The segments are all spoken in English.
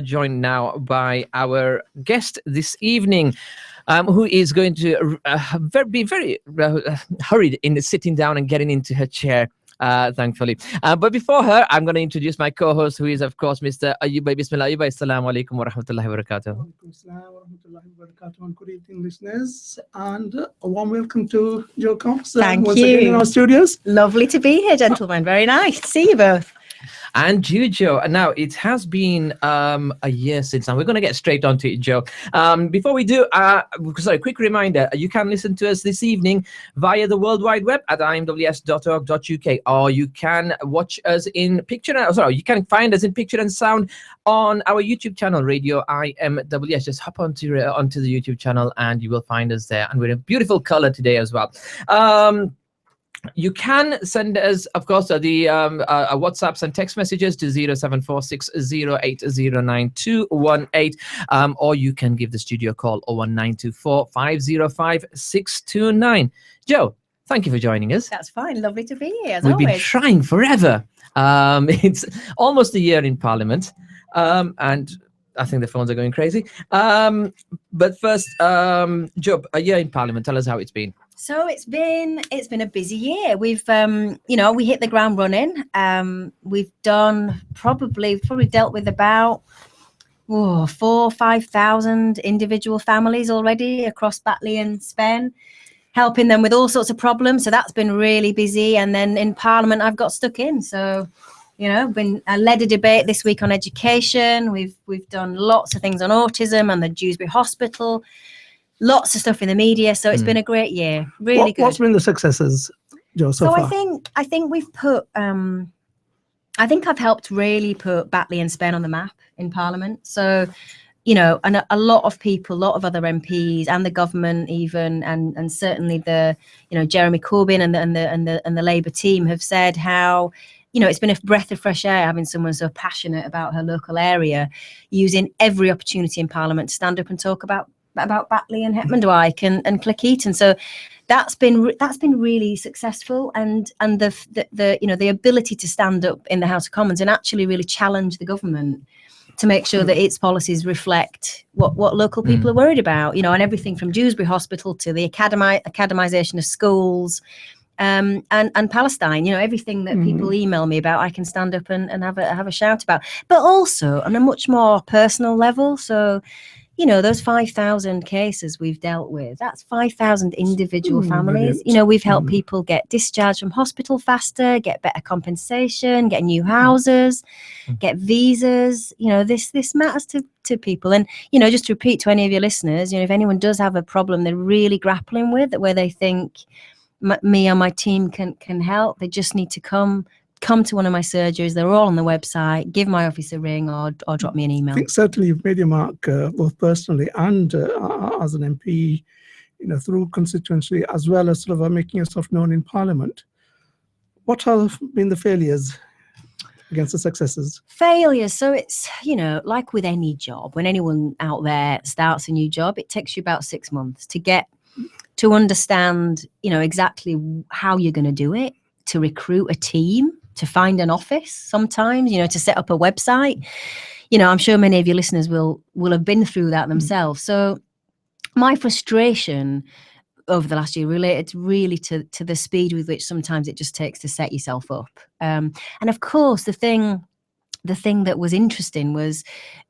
Joined now by our guest this evening, who is going to be very hurried in sitting down and getting into her chair, thankfully. But before her, I'm going to introduce my co-host, who is, of course, Mr. Ayuba. Bismillah, Ayuba. Assalamu alaikum wa rahmatullahi wa barakatuh. Wa alaikum assalam wa rahmatullahi wa barakatuh. And good evening, listeners. And a warm welcome to Joe Cox. Thank once you. Again in our studios. Lovely to be here, gentlemen. Very nice to see you both. And you, Joe. Now, it has been a year since, and we're going to get straight onto it, Joe. Before we do, quick reminder, you can listen to us this evening via the World Wide Web at imws.org.uk, or you can watch us in picture, you can find us in picture and sound on our YouTube channel, Radio IMWS. Just hop onto the YouTube channel and you will find us there. And we're in beautiful color today as well. You can send us, of course, the WhatsApps and text messages to 07460809218, or you can give the studio call 01924 505 629. Joe, thank you for joining us. That's fine. Lovely to be here, as We've always. been trying forever. It's almost a year in Parliament, and I think the phones are going crazy. But first, Joe, a year in Parliament. Tell us how it's been. So it's been a busy year. We've we hit the ground running. We've done probably dealt with about 4,000 or 5,000 individual families already across Batley and Spen, helping them with all sorts of problems. So that's been really busy. And then in Parliament, I've got stuck in. So I led a debate this week on education. We've done lots of things on autism and the Dewsbury Hospital. Lots of stuff in the media, so it's been a great year. Really good. What's been the successes, Joe, so far? I think we've put I think I've helped really put Batley and Spen on the map in Parliament. So, and a lot of people, a lot of other MPs and the government even, and certainly the Jeremy Corbyn and the Labour team have said how it's been a breath of fresh air having someone so passionate about her local area, using every opportunity in Parliament to stand up and talk about Batley and Hetman Dwight and Cleckheaton. So that's been really successful, and the ability to stand up in the House of Commons and actually really challenge the government to make sure that its policies reflect what local people are worried about, and everything from Dewsbury Hospital to the academisation of schools, and Palestine, everything that people email me about, I can stand up and have a shout about, but also on a much more personal level. So those 5,000 cases we've dealt with, that's 5,000 individual families. Brilliant. We've helped people get discharged from hospital faster, get better compensation, get new houses, get visas. This matters to people. And, just to repeat to any of your listeners, if anyone does have a problem they're really grappling with, where they think me or my team can help, they just need to come to one of my surgeries. They're all on the website. Give my office a ring or drop me an email. I think certainly you've made your mark both personally and as an MP, through constituency, as well as sort of making yourself known in Parliament. What have been the failures against the successes? Failures. So it's, like with any job, when anyone out there starts a new job, it takes you about 6 months to get to understand, exactly how you're going to do it, to recruit a team, to find an office sometimes, to set up a website. I'm sure many of your listeners will have been through that themselves. So my frustration over the last year related really to the speed with which sometimes it just takes to set yourself up. And of course, the thing that was interesting was,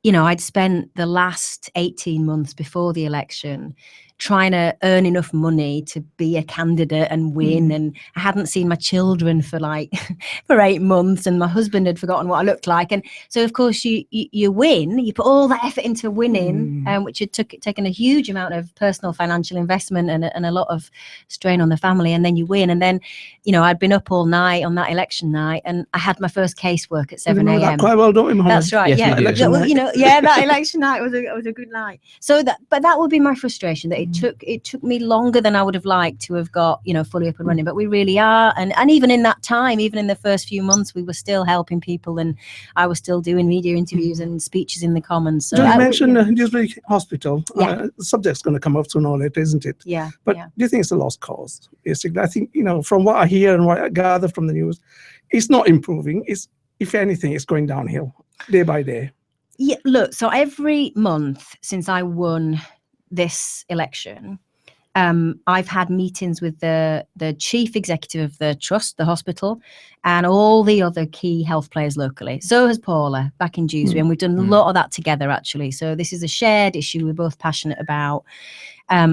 I'd spent the last 18 months before the election trying to earn enough money to be a candidate and win. And I hadn't seen my children for 8 months, and my husband had forgotten what I looked like. And so, of course, you win, you put all that effort into winning, which had taken a huge amount of personal financial investment and a lot of strain on the family. And then you win. And then, I'd been up all night on that election night, and I had my first casework at 7 a.m. Quite well, don't we, Mohammed? That's right. Yes, Yeah. we do. That election night was a good night. So that would be my frustration, that it took me longer than I would have liked to have got, fully up and running. But we really are. And even in that time, even in the first few months, we were still helping people, and I was still doing media interviews and speeches in the Commons. So you mentioned Dewsbury Hospital. Yeah. The subject's going to come up sooner or later, isn't it? Yeah. But do you think it's a lost cause? Basically, I think, from what I hear and what I gather from the news, it's not improving. If anything, it's going downhill day by day. Yeah, look, so every month since I won this election, I've had meetings with the chief executive of the trust, the hospital, and all the other key health players locally. So has Paula back in Dewsbury, and we've done a lot of that together, actually. So this is a shared issue we're both passionate about.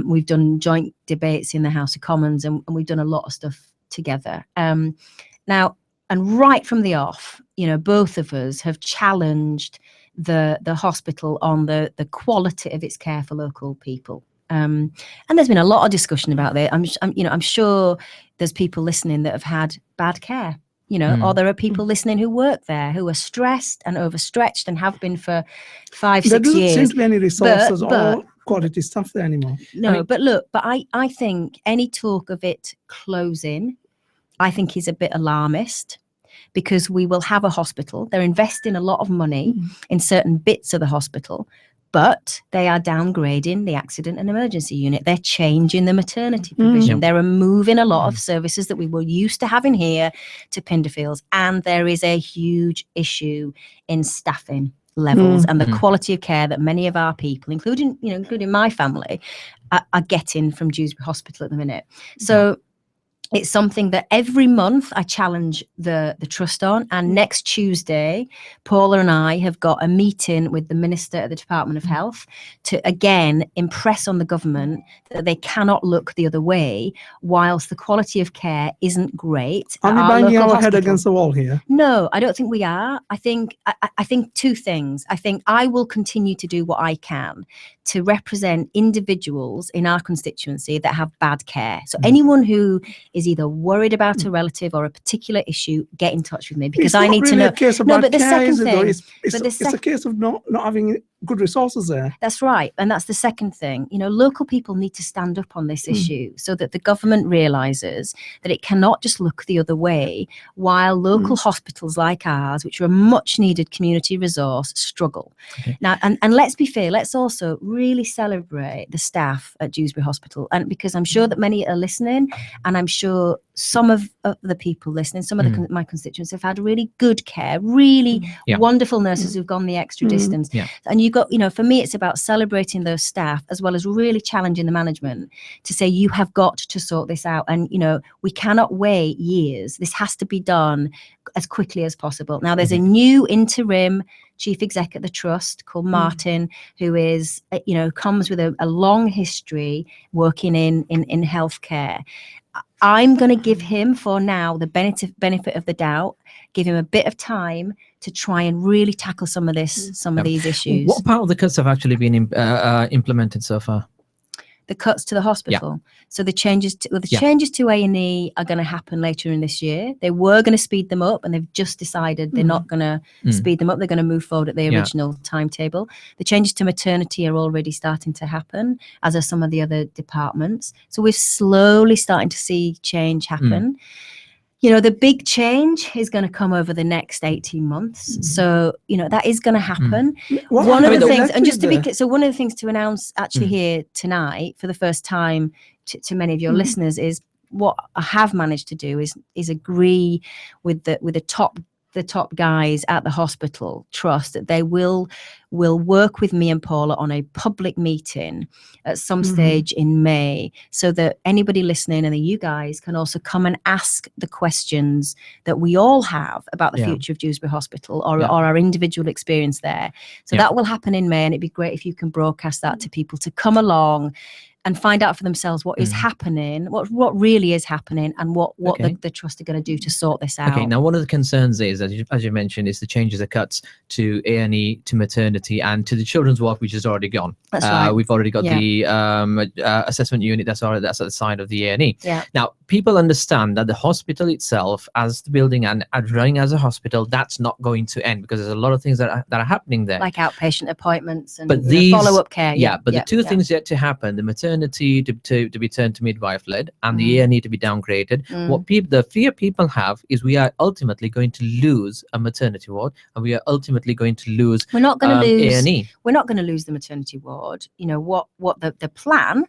We've done joint debates in the House of Commons, and we've done a lot of stuff together. Now, and right from the off, you know, both of us have challenged the hospital on the quality of its care for local people. And there's been a lot of discussion about that. I'm sure there's people listening that have had bad care, you know, or there are people listening who work there who are stressed and overstretched and have been for 5-6 years. There doesn't seem to be any resources or quality stuff there anymore. No, but I think any talk of it closing, I think is a bit alarmist, because we will have a hospital. They're investing a lot of money in certain bits of the hospital, but they are downgrading the accident and emergency unit. They're changing the maternity provision. They're removing a lot of services that we were used to having here to Pinderfields. And there is a huge issue in staffing levels and the quality of care that many of our people, including my family, are getting from Dewsbury Hospital at the minute. So it's something that every month I challenge the trust on. And next Tuesday, Paula and I have got a meeting with the Minister at the Department of Health to, again, impress on the government that they cannot look the other way whilst the quality of care isn't great. Are we banging our head against the wall here? No, I don't think we are. I think two things. I think I will continue to do what I can to represent individuals in our constituency that have bad care. So anyone who is either worried about a relative or a particular issue, get in touch with me, because I need to know. No, but the second thing, it's a case of not having good resources there. That's right. And that's the second thing. You know, local people need to stand up on this issue so that the government realises that it cannot just look the other way while local hospitals like ours, which are a much needed community resource, struggle. Now, and let's be fair, let's also really celebrate the staff at Dewsbury Hospital. And because I'm sure that many are listening, and I'm sure some of the people listening, some of my constituents have had really good care, really wonderful nurses who've gone the extra distance. And you got, for me, it's about celebrating those staff as well as really challenging the management to say, you have got to sort this out. And, we cannot wait years. This has to be done as quickly as possible. Now, there's a new interim chief exec at the trust called Martin, who is, comes with a long history working in healthcare. I'm going to give him, for now, the benefit of the doubt, give him a bit of time to try and really tackle some of these issues. What part of the cuts have actually been implemented so far? The cuts to the hospital. So the changes to A&E are going to happen later in this year. They were going to speed them up, and they've just decided they're not going to speed them up. They're going to move forward at the original timetable. The changes to maternity are already starting to happen, as are some of the other departments. So we're slowly starting to see change happen. The big change is going to come over the next 18 months. So, that is going to happen. One of the things, and just to be clear, so one of the things to announce actually here tonight for the first time to many of your listeners is what I have managed to do is agree with the top guys at the hospital trust that they will work with me and Paula on a public meeting at some stage in May, so that anybody listening and you guys can also come and ask the questions that we all have about the future of Dewsbury Hospital or our individual experience there. So that will happen in May, and it'd be great if you can broadcast that to people to come along and find out for themselves what is happening, what really is happening, and what the trust are going to do to sort this out. Okay, now one of the concerns is, as you mentioned, is the changes of cuts to A&E, to maternity, and to the children's ward, which is already gone. That's right. We've already got the assessment unit that's at the side of the A&E. Yeah. Now, people understand that the hospital itself, as the building and running as a hospital, that's not going to end, because there's a lot of things that are happening there. Like outpatient appointments and these follow-up care. The two things yet to happen, the maternity to be turned to midwife-led, and the A&E to be downgraded. The fear people have is we are ultimately going to lose a maternity ward, and we are ultimately going to lose We're not going to lose A&E. We're not going to lose the maternity ward. What the plan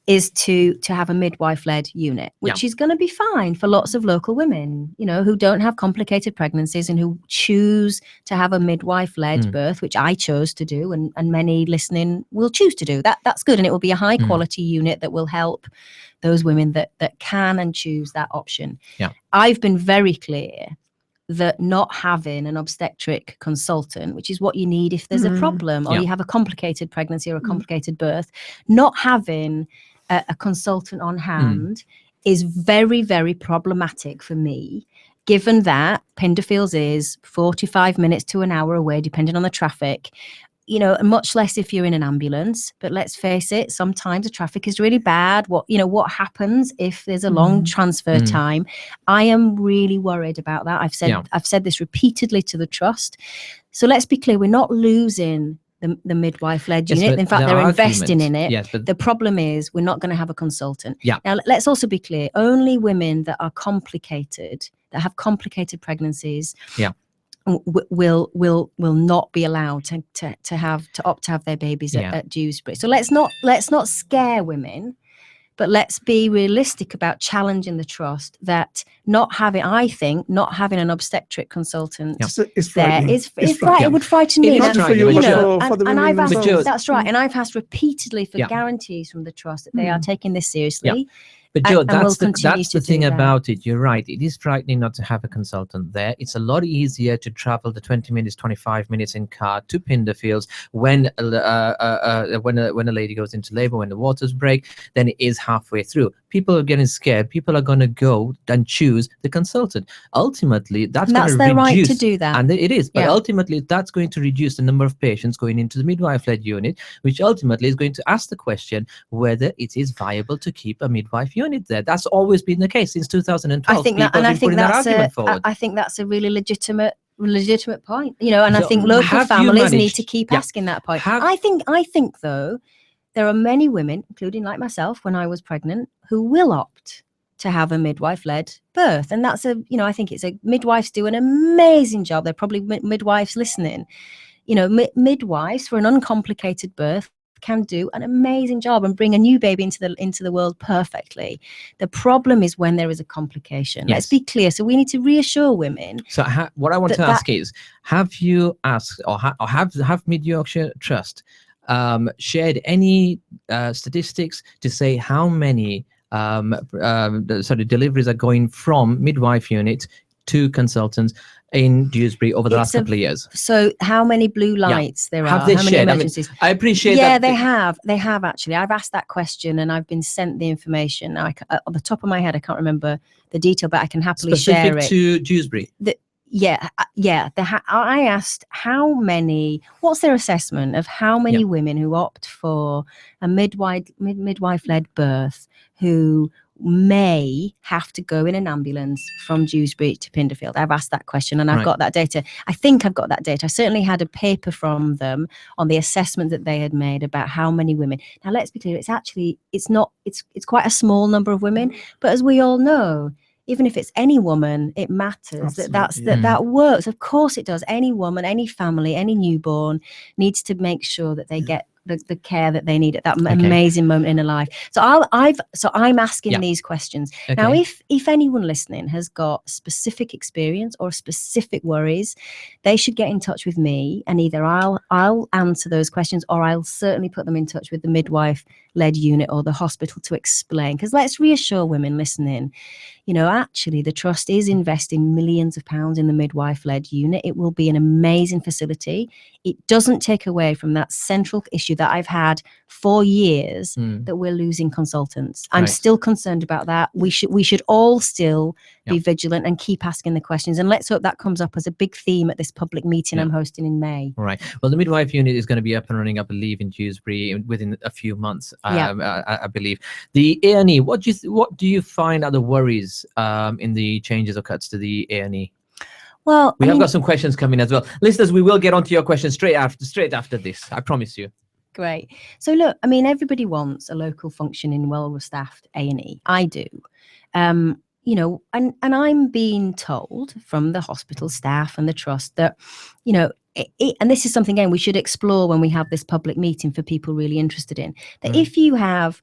is to have a midwife-led unit, which is going to be fine for lots of local women, you know, who don't have complicated pregnancies and who choose to have a midwife-led birth, which I chose to do, and many listening will choose to do. That's good, and it will be a high-quality unit that will help those women that can and choose that option. Yeah. I've been very clear that not having an obstetric consultant, which is what you need if there's a problem or you have a complicated pregnancy or a complicated birth, not having a consultant on hand is very, very problematic for me, given that Pinderfields is 45 minutes to an hour away, depending on the traffic. You know, much less if you're in an ambulance. But let's face it, sometimes the traffic is really bad. What happens if there's a long transfer time? I am really worried about that. I've said this repeatedly to the trust. So let's be clear, we're not losing the midwife-led unit. In fact, they're investing in it. Yes, but the problem is we're not going to have a consultant. Yeah. Now, let's also be clear, only women that are complicated, that have complicated pregnancies, will not be allowed to opt to have their babies at Dewsbury. So let's not scare women, but let's be realistic about challenging the trust that not having an obstetric consultant is there is frightening. It would frighten me. Not for you, but for the women I've asked, themselves. that's right, and I've asked repeatedly for guarantees from the trust that they are taking this seriously. But Joe, and that's we'll the thing about it. You're right. It is frightening not to have a consultant there. It's a lot easier to travel the 20 minutes, 25 minutes in car to Pinderfields when a lady goes into labor, when the waters break, than it is halfway through. People are getting scared. People are going to go and choose the consultant. Ultimately, that's going to reduce. Their right to do that. And it is. But ultimately, that's going to reduce the number of patients going into the midwife-led unit, which ultimately is going to ask the question whether it is viable to keep a midwife unit there. That's always been the case since 2012. I think that's a really legitimate point, you know, and So I think local families need to keep Yeah. asking that point. I think though, there are many women, including like myself when I was pregnant, who will opt to have a midwife-led birth, and that's I think midwives do an amazing job. They're probably midwives listening. You know, midwives for an uncomplicated birth can do an amazing job and bring a new baby into the world perfectly. The problem is when there is a complication. Yes. Let's be clear. So we need to reassure women. So what I want to ask is, have you asked or have Mid Yorkshire Trust shared any statistics to say how many deliveries are going from midwife unit to consultants in Dewsbury over the last couple of years? So how many blue lights there have are? they how many shared? emergencies? I appreciate that. Yeah, they have actually. I've asked that question and I've been sent the information. Now, on the top of my head, I can't remember the detail, but I can happily share it. Specific to Dewsbury? I asked what's their assessment of how many women who opt for a midwife-led birth who may have to go in an ambulance from Dewsbury to Pinderfield. I've asked that question and I've got that data. I think I've got that data. I certainly had a paper from them on the assessment that they had made about how many women. Now, let's be clear, it's quite a small number of women, but as we all know, even if it's any woman, it matters. That works. Of course it does. Any woman, any family, any newborn needs to make sure that they get the care that they need at that amazing moment in their life. So I'm asking these questions. Okay. Now, if anyone listening has got specific experience or specific worries, they should get in touch with me, and either I'll answer those questions or I'll certainly put them in touch with the midwife-led unit or the hospital to explain. Because let's reassure women listening, actually the trust is investing millions of pounds in the midwife-led unit. It will be an amazing facility. It doesn't take away from that central issue that I've had for years, that we're losing consultants. I'm still concerned about that. We should all still be vigilant and keep asking the questions. And let's hope that comes up as a big theme at this public meeting I'm hosting in May. Right. Well, the midwife unit is going to be up and running, I believe, in Dewsbury within a few months. I believe. The A&E. What do you find are the worries in the changes or cuts to the A&E? Well, we have got some questions coming as well. Listeners, we will get onto your questions straight after this. I promise you. Great. So look, everybody wants a local functioning, well-staffed A&E. I do. And I'm being told from the hospital staff and the trust that, and this is something, again, we should explore when we have this public meeting for people really interested in, that if you have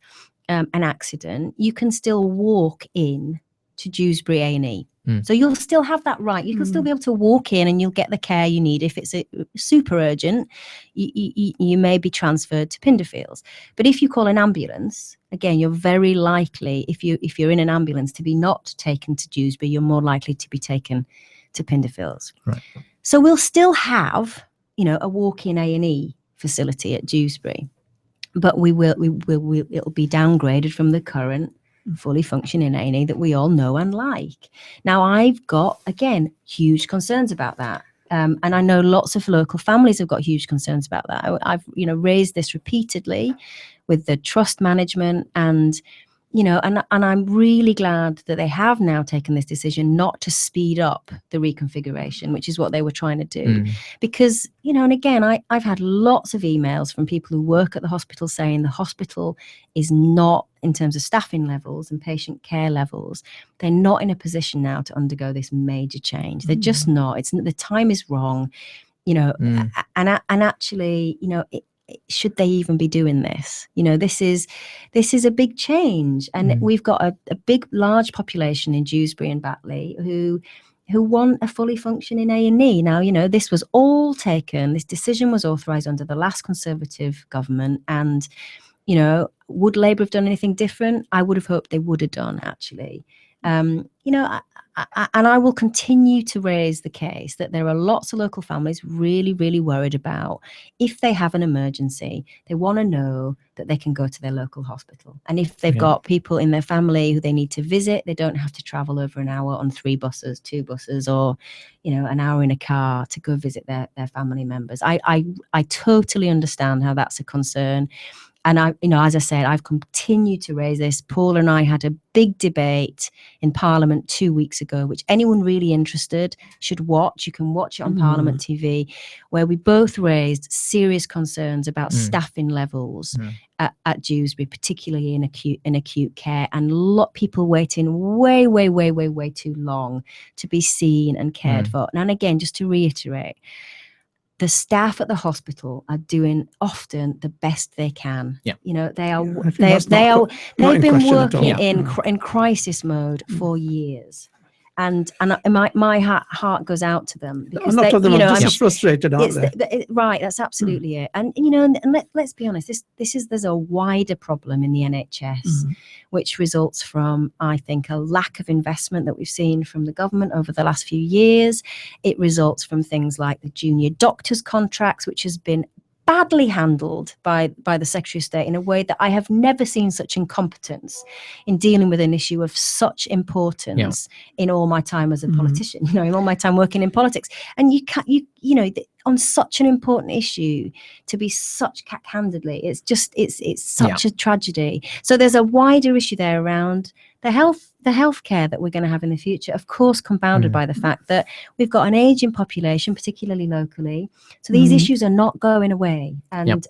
an accident, you can still walk in to Dewsbury A&E. So you'll still have that right. You can still be able to walk in and you'll get the care you need. If it's super urgent, you may be transferred to Pinderfields. But if you call an ambulance, again, you're very likely, if you're in an ambulance, to be not taken to Dewsbury. You're more likely to be taken to Pinderfields. Right. So we'll still have, a walk-in A&E facility at Dewsbury, but it'll be downgraded from the current fully functioning A&E that we all know and like. Now, I've got, again, huge concerns about that. And I know lots of local families have got huge concerns about that. I've raised this repeatedly with the trust management and I'm really glad that they have now taken this decision not to speed up the reconfiguration, which is what they were trying to do. Because, and again, I've had lots of emails from people who work at the hospital saying the hospital is not, in terms of staffing levels and patient care levels, they're not in a position now to undergo this major change. They're just not. The time is wrong, and actually, should they even be doing this? This is a big change, and we've got a big, large population in Dewsbury and Batley who want a fully functioning A&E. Now, this was all taken. This decision was authorised under the last Conservative government, and would Labour have done anything different? I would have hoped they would have done, actually. And I will continue to raise the case that there are lots of local families really, really worried about if they have an emergency, they want to know that they can go to their local hospital. And if they've got people in their family who they need to visit, they don't have to travel over an hour on 3 buses, 2 buses, or, an hour in a car to go visit their family members. I totally understand how that's a concern. And as I said, I've continued to raise this. Paul and I had a big debate in Parliament 2 weeks ago, which anyone really interested should watch. You can watch it on Parliament TV, where we both raised serious concerns about staffing levels at Dewsbury, particularly in acute care, and people waiting way too long to be seen and cared for. And again, just to reiterate, the staff at the hospital are doing often the best they can. Yeah. They've been working in crisis mode for years. And my heart goes out to them because just frustrated, aren't they? Right, that's absolutely it. And let's be honest, there's a wider problem in the NHS, which results from, I think, a lack of investment that we've seen from the government over the last few years. It results from things like the junior doctors' contracts, which has been badly handled by the Secretary of State in a way that I have never seen such incompetence in dealing with an issue of such importance in all my time as a politician, in all my time working in politics. And on such an important issue to be such cack-handedly, it's such a tragedy. So there's a wider issue there around the healthcare that we're going to have in the future, of course, compounded by the fact that we've got an aging population, particularly locally. So these issues are not going away, and it's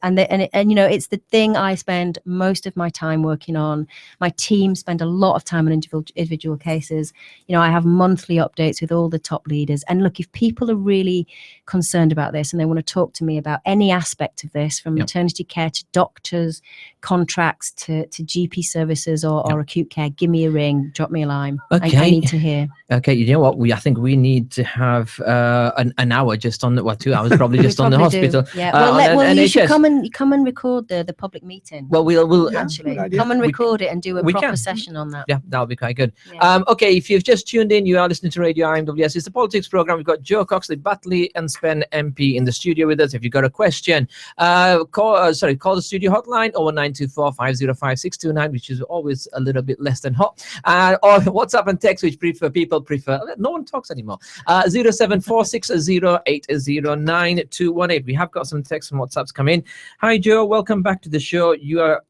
the thing I spend most of my time working on. My team spend a lot of time on individual cases. I have monthly updates with all the top leaders. And look, if people are really concerned about this and they want to talk to me about any aspect of this, from maternity care to doctors, contracts to GP services or acute care, give me a ring, drop me a line. Okay. I need to hear. Okay, you know what? I think we need to have an hour just on 2 hours probably just on the hospital. Yeah. You should come and record the public meeting. Well, we'll actually come and record it and do a proper session on that. Yeah, that'll be quite good. Yeah. Okay, if you've just tuned in, you are listening to Radio IMWS. It's the politics program. We've got Joe Cox, the Batley and Spen MP in the studio with us. If you've got a question, call the studio hotline 01924 505 629, which is always a little bit less than hot, or WhatsApp and text, which people prefer. No one talks anymore. 07460809218. We have got some texts and WhatsApps come in. Hi Joe, welcome back to the show. You are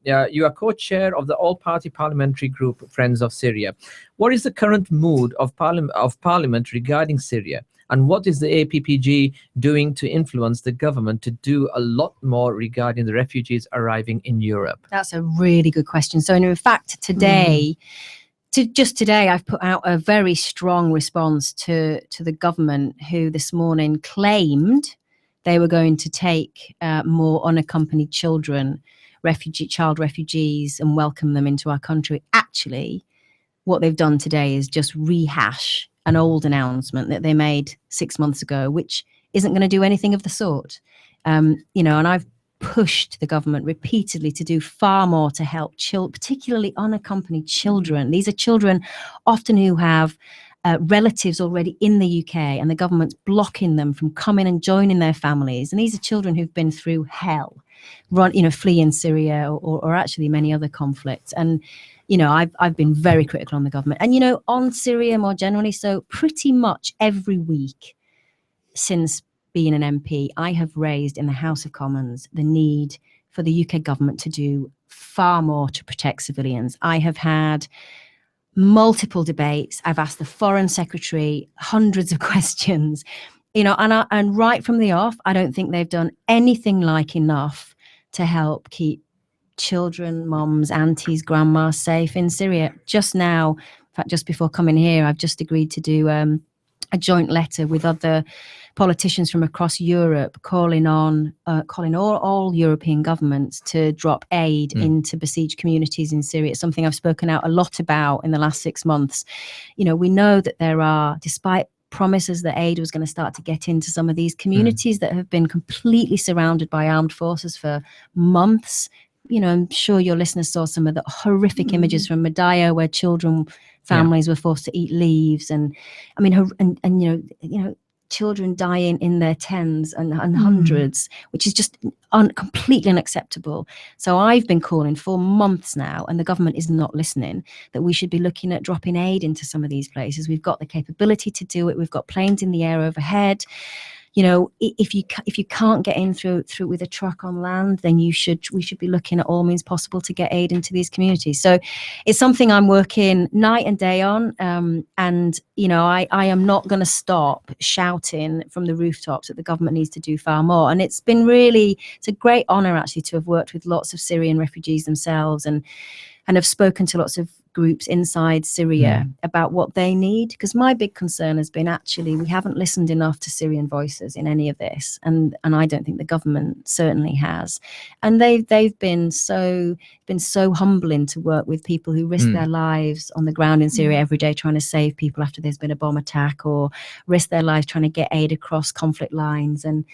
co-chair of the all-party parliamentary group Friends of Syria. What is the current mood of Parliament regarding Syria? And what is the APPG doing to influence the government to do a lot more regarding the refugees arriving in Europe? That's a really good question. So in fact, today, I've put out a very strong response to the government, who this morning claimed they were going to take more unaccompanied children, child refugees and welcome them into our country. Actually, what they've done today is just rehash an old announcement that they made 6 months ago, which isn't going to do anything of the sort. And I've pushed the government repeatedly to do far more to help particularly unaccompanied children. These are children often who have relatives already in the UK, and the government's blocking them from coming and joining their families. And these are children who've been through hell, fleeing Syria or actually many other conflicts. And I've been very critical on the government, and on Syria more generally. So pretty much every week since being an MP, I have raised in the House of Commons the need for the UK government to do far more to protect civilians. I have had multiple debates. I've asked the Foreign Secretary hundreds of questions, and right from the off, I don't think they've done anything like enough to help keep children, mums, aunties, grandmas safe in Syria. Just now, in fact, just before coming here, I've just agreed to do a joint letter with other politicians from across Europe, calling all European governments to drop aid into besieged communities in Syria. It's something I've spoken out a lot about in the last 6 months. We know that there are, despite promises that aid was going to start to get into some of these communities that have been completely surrounded by armed forces for months. I'm sure your listeners saw some of the horrific images from Madaya, where families were forced to eat leaves, and children dying in their tens and hundreds, which is just completely unacceptable. So I've been calling for months now, and the government is not listening, that we should be looking at dropping aid into some of these places. We've got the capability to do it. We've got planes in the air overhead. If you can't get in through with a truck on land, then we should be looking at all means possible to get aid into these communities. So it's something I'm working night and day on. And I am not going to stop shouting from the rooftops that the government needs to do far more. And it's a great honor actually to have worked with lots of Syrian refugees themselves, and have spoken to lots of groups inside Syria about what they need, because my big concern has been actually we haven't listened enough to Syrian voices in any of this, and I don't think the government certainly has. And they've been so humbling to work with people who risk their lives on the ground in Syria every day trying to save people after there's been a bomb attack, or risk their lives trying to get aid across conflict lines. And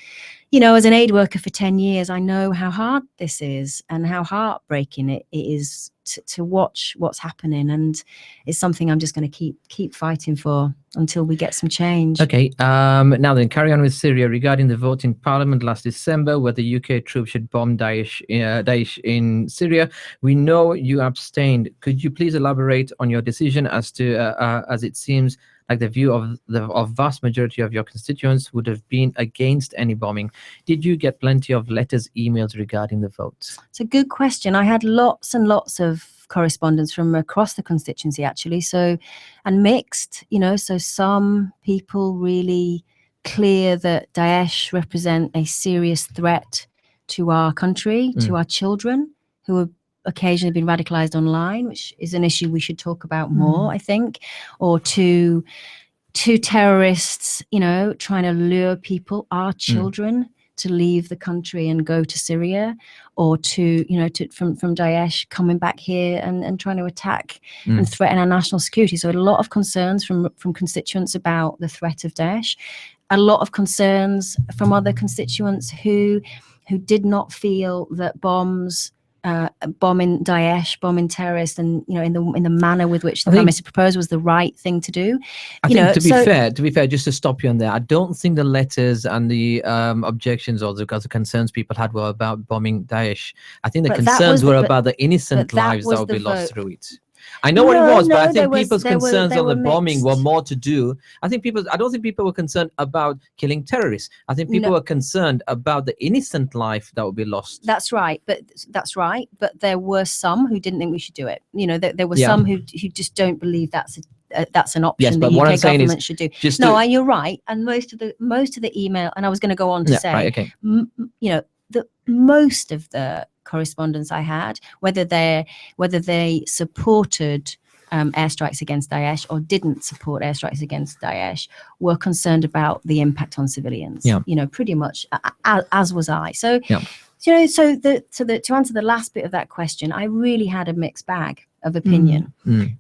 as an aid worker for 10 years, I know how hard this is and how heartbreaking it is to watch what's happening. And it's something I'm just going to keep fighting for until we get some change. Okay, now then, carry on with Syria. Regarding the vote in Parliament last December where the UK troops should bomb Daesh in Syria, we know you abstained. Could you please elaborate on your decision, as it seems like the view of the vast majority of your constituents would have been against any bombing? Did you get plenty of letters, emails regarding the vote? It's a good question. I had lots and lots of correspondence from across the constituency, actually. And mixed, so some people really clear that Daesh represent a serious threat to our country, to our children, who have occasionally been radicalized online, which is an issue we should talk about more, I think, or to terrorists, trying to lure people, our children, to leave the country and go to Syria, or from Daesh coming back here and trying to attack and threaten our national security. So a lot of concerns from constituents about the threat of Daesh, a lot of concerns from other constituents who did not feel that bombing Daesh, bombing terrorists, and in the manner with which the Prime Minister proposed was the right thing to do. I think to be fair, just to stop you on there, I don't think the letters and the objections or the concerns people had were about bombing Daesh. I think the concerns were about the innocent lives that would be lost through it. I know what it was, but I think people's concerns on the bombing were more to do. I don't think people were concerned about killing terrorists. I think people were concerned about the innocent life that would be lost. That's right. But there were some who didn't think we should do it. There were some who just don't believe that's an option that UK government should do. You're right. And most of the email, and I was going to go on to say, right, okay. Most of the correspondence I had, whether they supported airstrikes against Daesh or didn't support airstrikes against Daesh, were concerned about the impact on civilians. Pretty much as was I. So So to answer the last bit of that question, I really had a mixed bag of opinion. I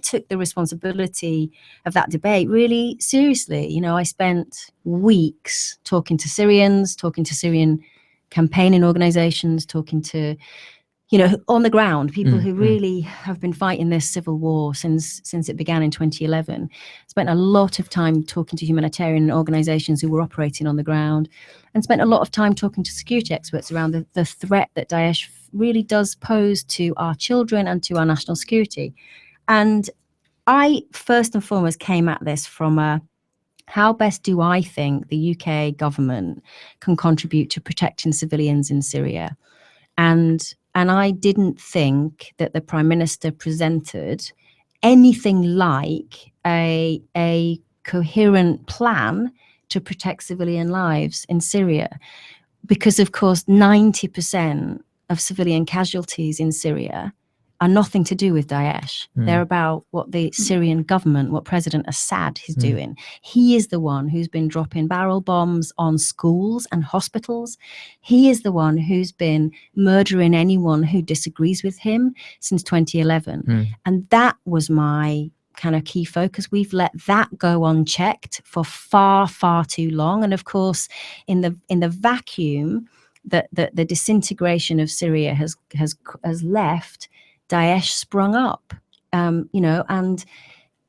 took the responsibility of that debate really seriously. I spent weeks talking to Syrians, talking to Syrian campaigning organizations, talking to, on the ground, people who really have been fighting this civil war since it began in 2011. Spent a lot of time talking to humanitarian organizations who were operating on the ground, and spent a lot of time talking to security experts around the threat that Daesh really does pose to our children and to our national security. And I, first and foremost, came at this from how best do I think the UK government can contribute to protecting civilians in Syria? And I didn't think that the Prime Minister presented anything like a coherent plan to protect civilian lives in Syria, because, of course, 90% of civilian casualties in Syria are nothing to do with Daesh. They're about what the Syrian government, what President Assad is doing. He is the one who's been dropping barrel bombs on schools and hospitals. He is the one who's been murdering anyone who disagrees with him since 2011. And that was my kind of key focus. We've let that go unchecked for far, far too long. And of course, in the vacuum that the disintegration of Syria has left, Daesh sprung up, and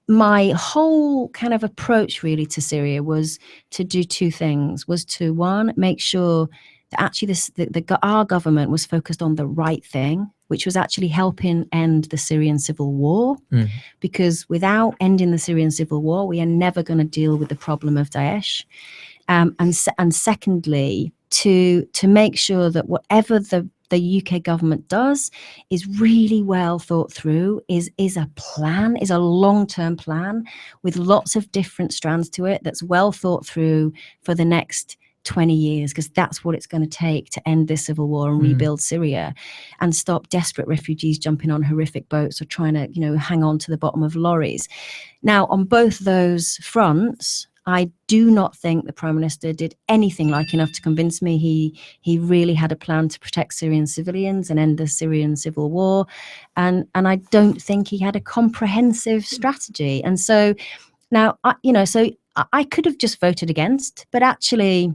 my whole kind of approach really to Syria was to do two things. Was to, one, make sure that actually our government was focused on the right thing, which was actually helping end the Syrian civil war, because without ending the Syrian civil war, we are never going to deal with the problem of Daesh. And secondly, to make sure that whatever the UK government does is really well thought through, is a plan, is a long-term plan with lots of different strands to it, that's well thought through for the next 20 years, because that's what it's going to take to end this civil war and rebuild Syria and stop desperate refugees jumping on horrific boats or trying to, hang on to the bottom of lorries. Now, on both those fronts, I do not think the Prime Minister did anything like enough to convince me he really had a plan to protect Syrian civilians and end the Syrian civil war. And I don't think he had a comprehensive strategy. And so now, I could have just voted against, but actually,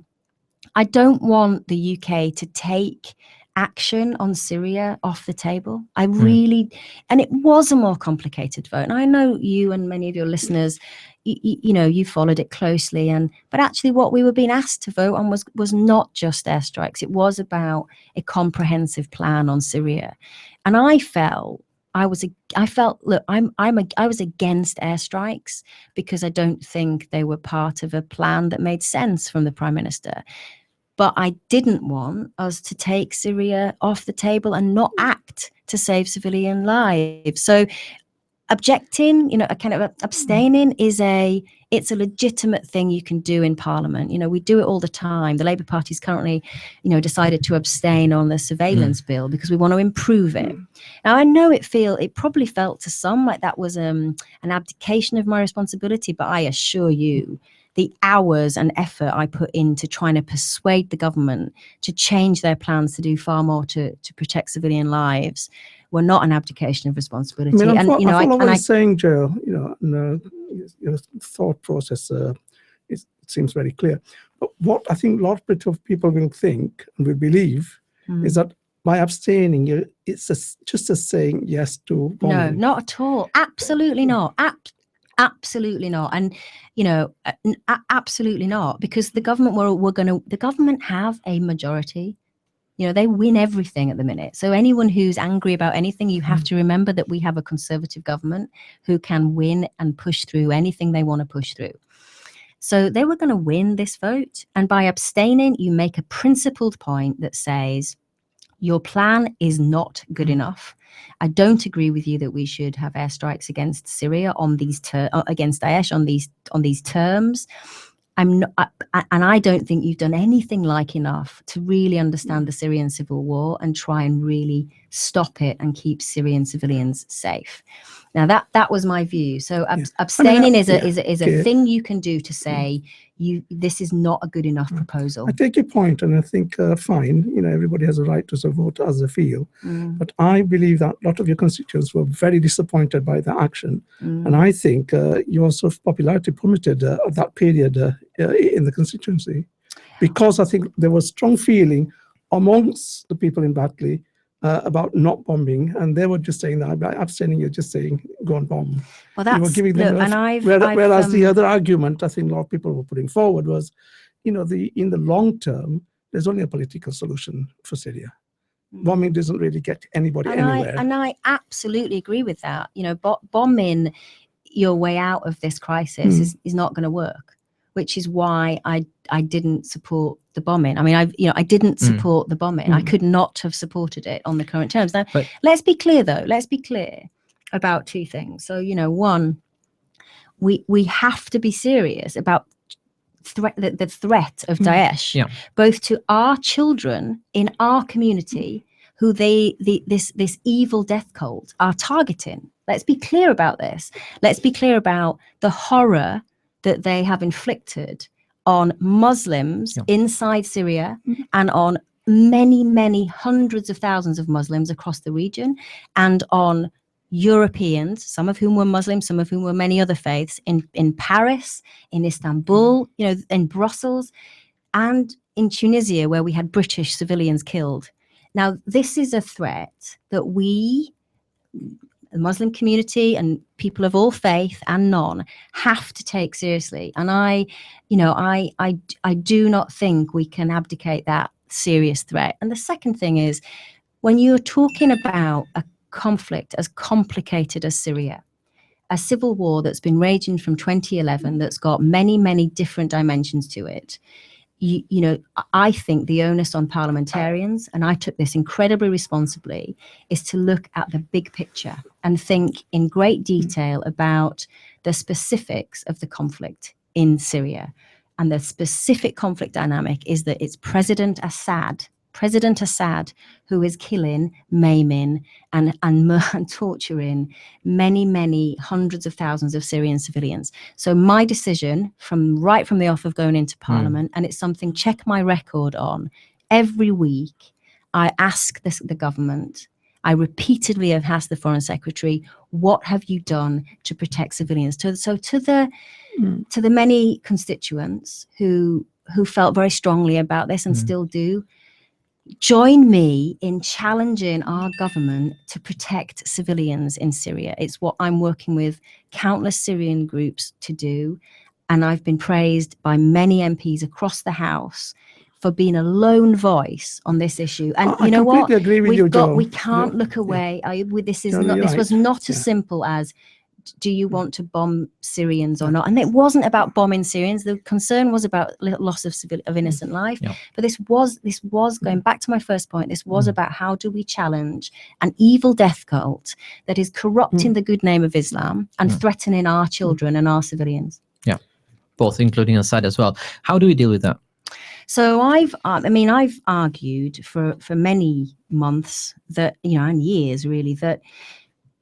I don't want the UK to take action on Syria off the table. I really, and it was a more complicated vote. And I know you and many of your listeners, you followed it closely. But actually what we were being asked to vote on was not just airstrikes. It was about a comprehensive plan on Syria. And I was against airstrikes because I don't think they were part of a plan that made sense from the Prime Minister. But I didn't want us to take Syria off the table and not act to save civilian lives. So objecting, abstaining it's a legitimate thing you can do in Parliament. We do it all the time. The Labour Party's currently, decided to abstain on the surveillance bill because we want to improve it. Now, I know it probably felt to some like that was an abdication of my responsibility, but I assure you, the hours and effort I put into trying to persuade the government to change their plans to do far more to protect civilian lives were not an abdication of responsibility. I follow what you're saying, Jo. Your thought process it seems very clear. But what I think a lot of people will think and will believe is that by abstaining, it's just as saying yes to bombing. No, not at all. Absolutely not. Absolutely not. And, absolutely not, because the government the government have a majority. They win everything at the minute. So anyone who's angry about anything, you have to remember that we have a Conservative government who can win and push through anything they want to push through. So they were going to win this vote. And by abstaining, you make a principled point that says, your plan is not good enough. I don't agree with you that we should have airstrikes against Syria against Daesh on these terms. And I don't think you've done anything like enough to really understand the Syrian civil war and try and really stop it and keep Syrian civilians safe. Now that was my view. So abstaining is a thing you can do to say this is not a good enough proposal. I take your point, and I think fine. Everybody has a right to sort of vote as they feel. But I believe that a lot of your constituents were very disappointed by the action, and I think your sort of popularity plummeted at that period in the constituency, because I think there was strong feeling amongst the people in Batley about not bombing, and they were just saying that by abstaining, you're just saying go and bomb. Well, that's, you were giving them whereas the other argument I think a lot of people were putting forward was, in the long term, there's only a political solution for Syria. Bombing doesn't really get anybody anywhere. And I absolutely agree with that. Bombing your way out of this crisis is not going to work, which is why I didn't support the bombing. I mean, I didn't support the bombing. I could not have supported it on the current terms. Now, let's be clear, though. Let's be clear about two things. So, one, we have to be serious about the threat of Daesh, both to our children in our community, who this evil death cult are targeting. Let's be clear about this. Let's be clear about the horror that they have inflicted on Muslims inside Syria and on many, many hundreds of thousands of Muslims across the region, and on Europeans, some of whom were Muslim, some of whom were many other faiths, in Paris, in Istanbul, in Brussels, and in Tunisia, where we had British civilians killed. Now, this is a threat that we, the Muslim community and people of all faith and none, have to take seriously. And I do not think we can abdicate that serious threat. And the second thing is, when you're talking about a conflict as complicated as Syria, a civil war that's been raging from 2011, that's got many, many different dimensions to it, I think the onus on parliamentarians, and I took this incredibly responsibly, is to look at the big picture and think in great detail about the specifics of the conflict in Syria. And the specific conflict dynamic is that it's President Assad who is killing, maiming, and torturing many, many hundreds of thousands of Syrian civilians. So my decision right from the off of going into Parliament, and it's something, check my record on, every week I ask the government, I repeatedly have asked the Foreign Secretary, what have you done to protect civilians? To the many constituents who felt very strongly about this and still do, join me in challenging our government to protect civilians in Syria. It's what I'm working with countless Syrian groups to do. And I've been praised by many MPs across the House for being a lone voice on this issue. And you know what? Agree with we can't look away. This was not as simple as, do you want to bomb Syrians or not? And it wasn't about bombing Syrians. The concern was about loss of innocent life. But this was going back to my first point. This was about, how do we challenge an evil death cult that is corrupting the good name of Islam and threatening our children and our civilians? Yeah, both, including Assad as well. How do we deal with that? So I've argued for many months that, and years really, that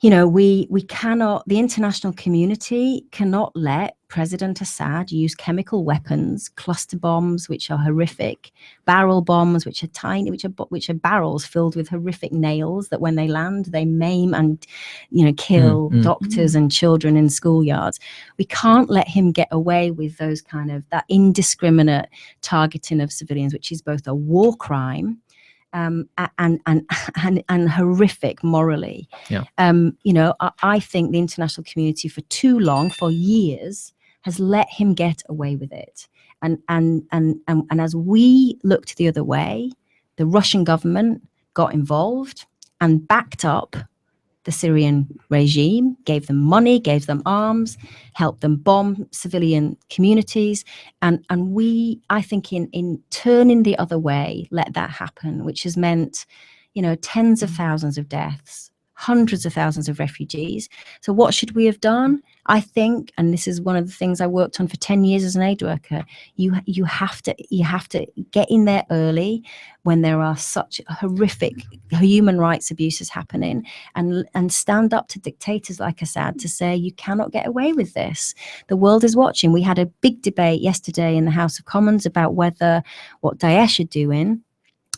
we cannot, the international community cannot let President Assad use chemical weapons, cluster bombs, which are horrific, barrel bombs, which are tiny, which are barrels filled with horrific nails that when they land, they maim and, kill doctors and children in schoolyards. We can't let him get away with those that indiscriminate targeting of civilians, which is both a war crime and horrific morally. I think the international community for years has let him get away with it, and as we looked the other way, the Russian government got involved and backed up the Syrian regime, gave them money, gave them arms, helped them bomb civilian communities. And we, I think, in turning the other way, let that happen, which has meant, tens of thousands of deaths, hundreds of thousands of refugees. So what should we have done? I think, and this is one of the things I worked on for 10 years as an aid worker, you have to get in there early when there are such horrific human rights abuses happening, and stand up to dictators like Assad to say, you cannot get away with this. The world is watching. We had a big debate yesterday in the House of Commons about whether what Daesh are doing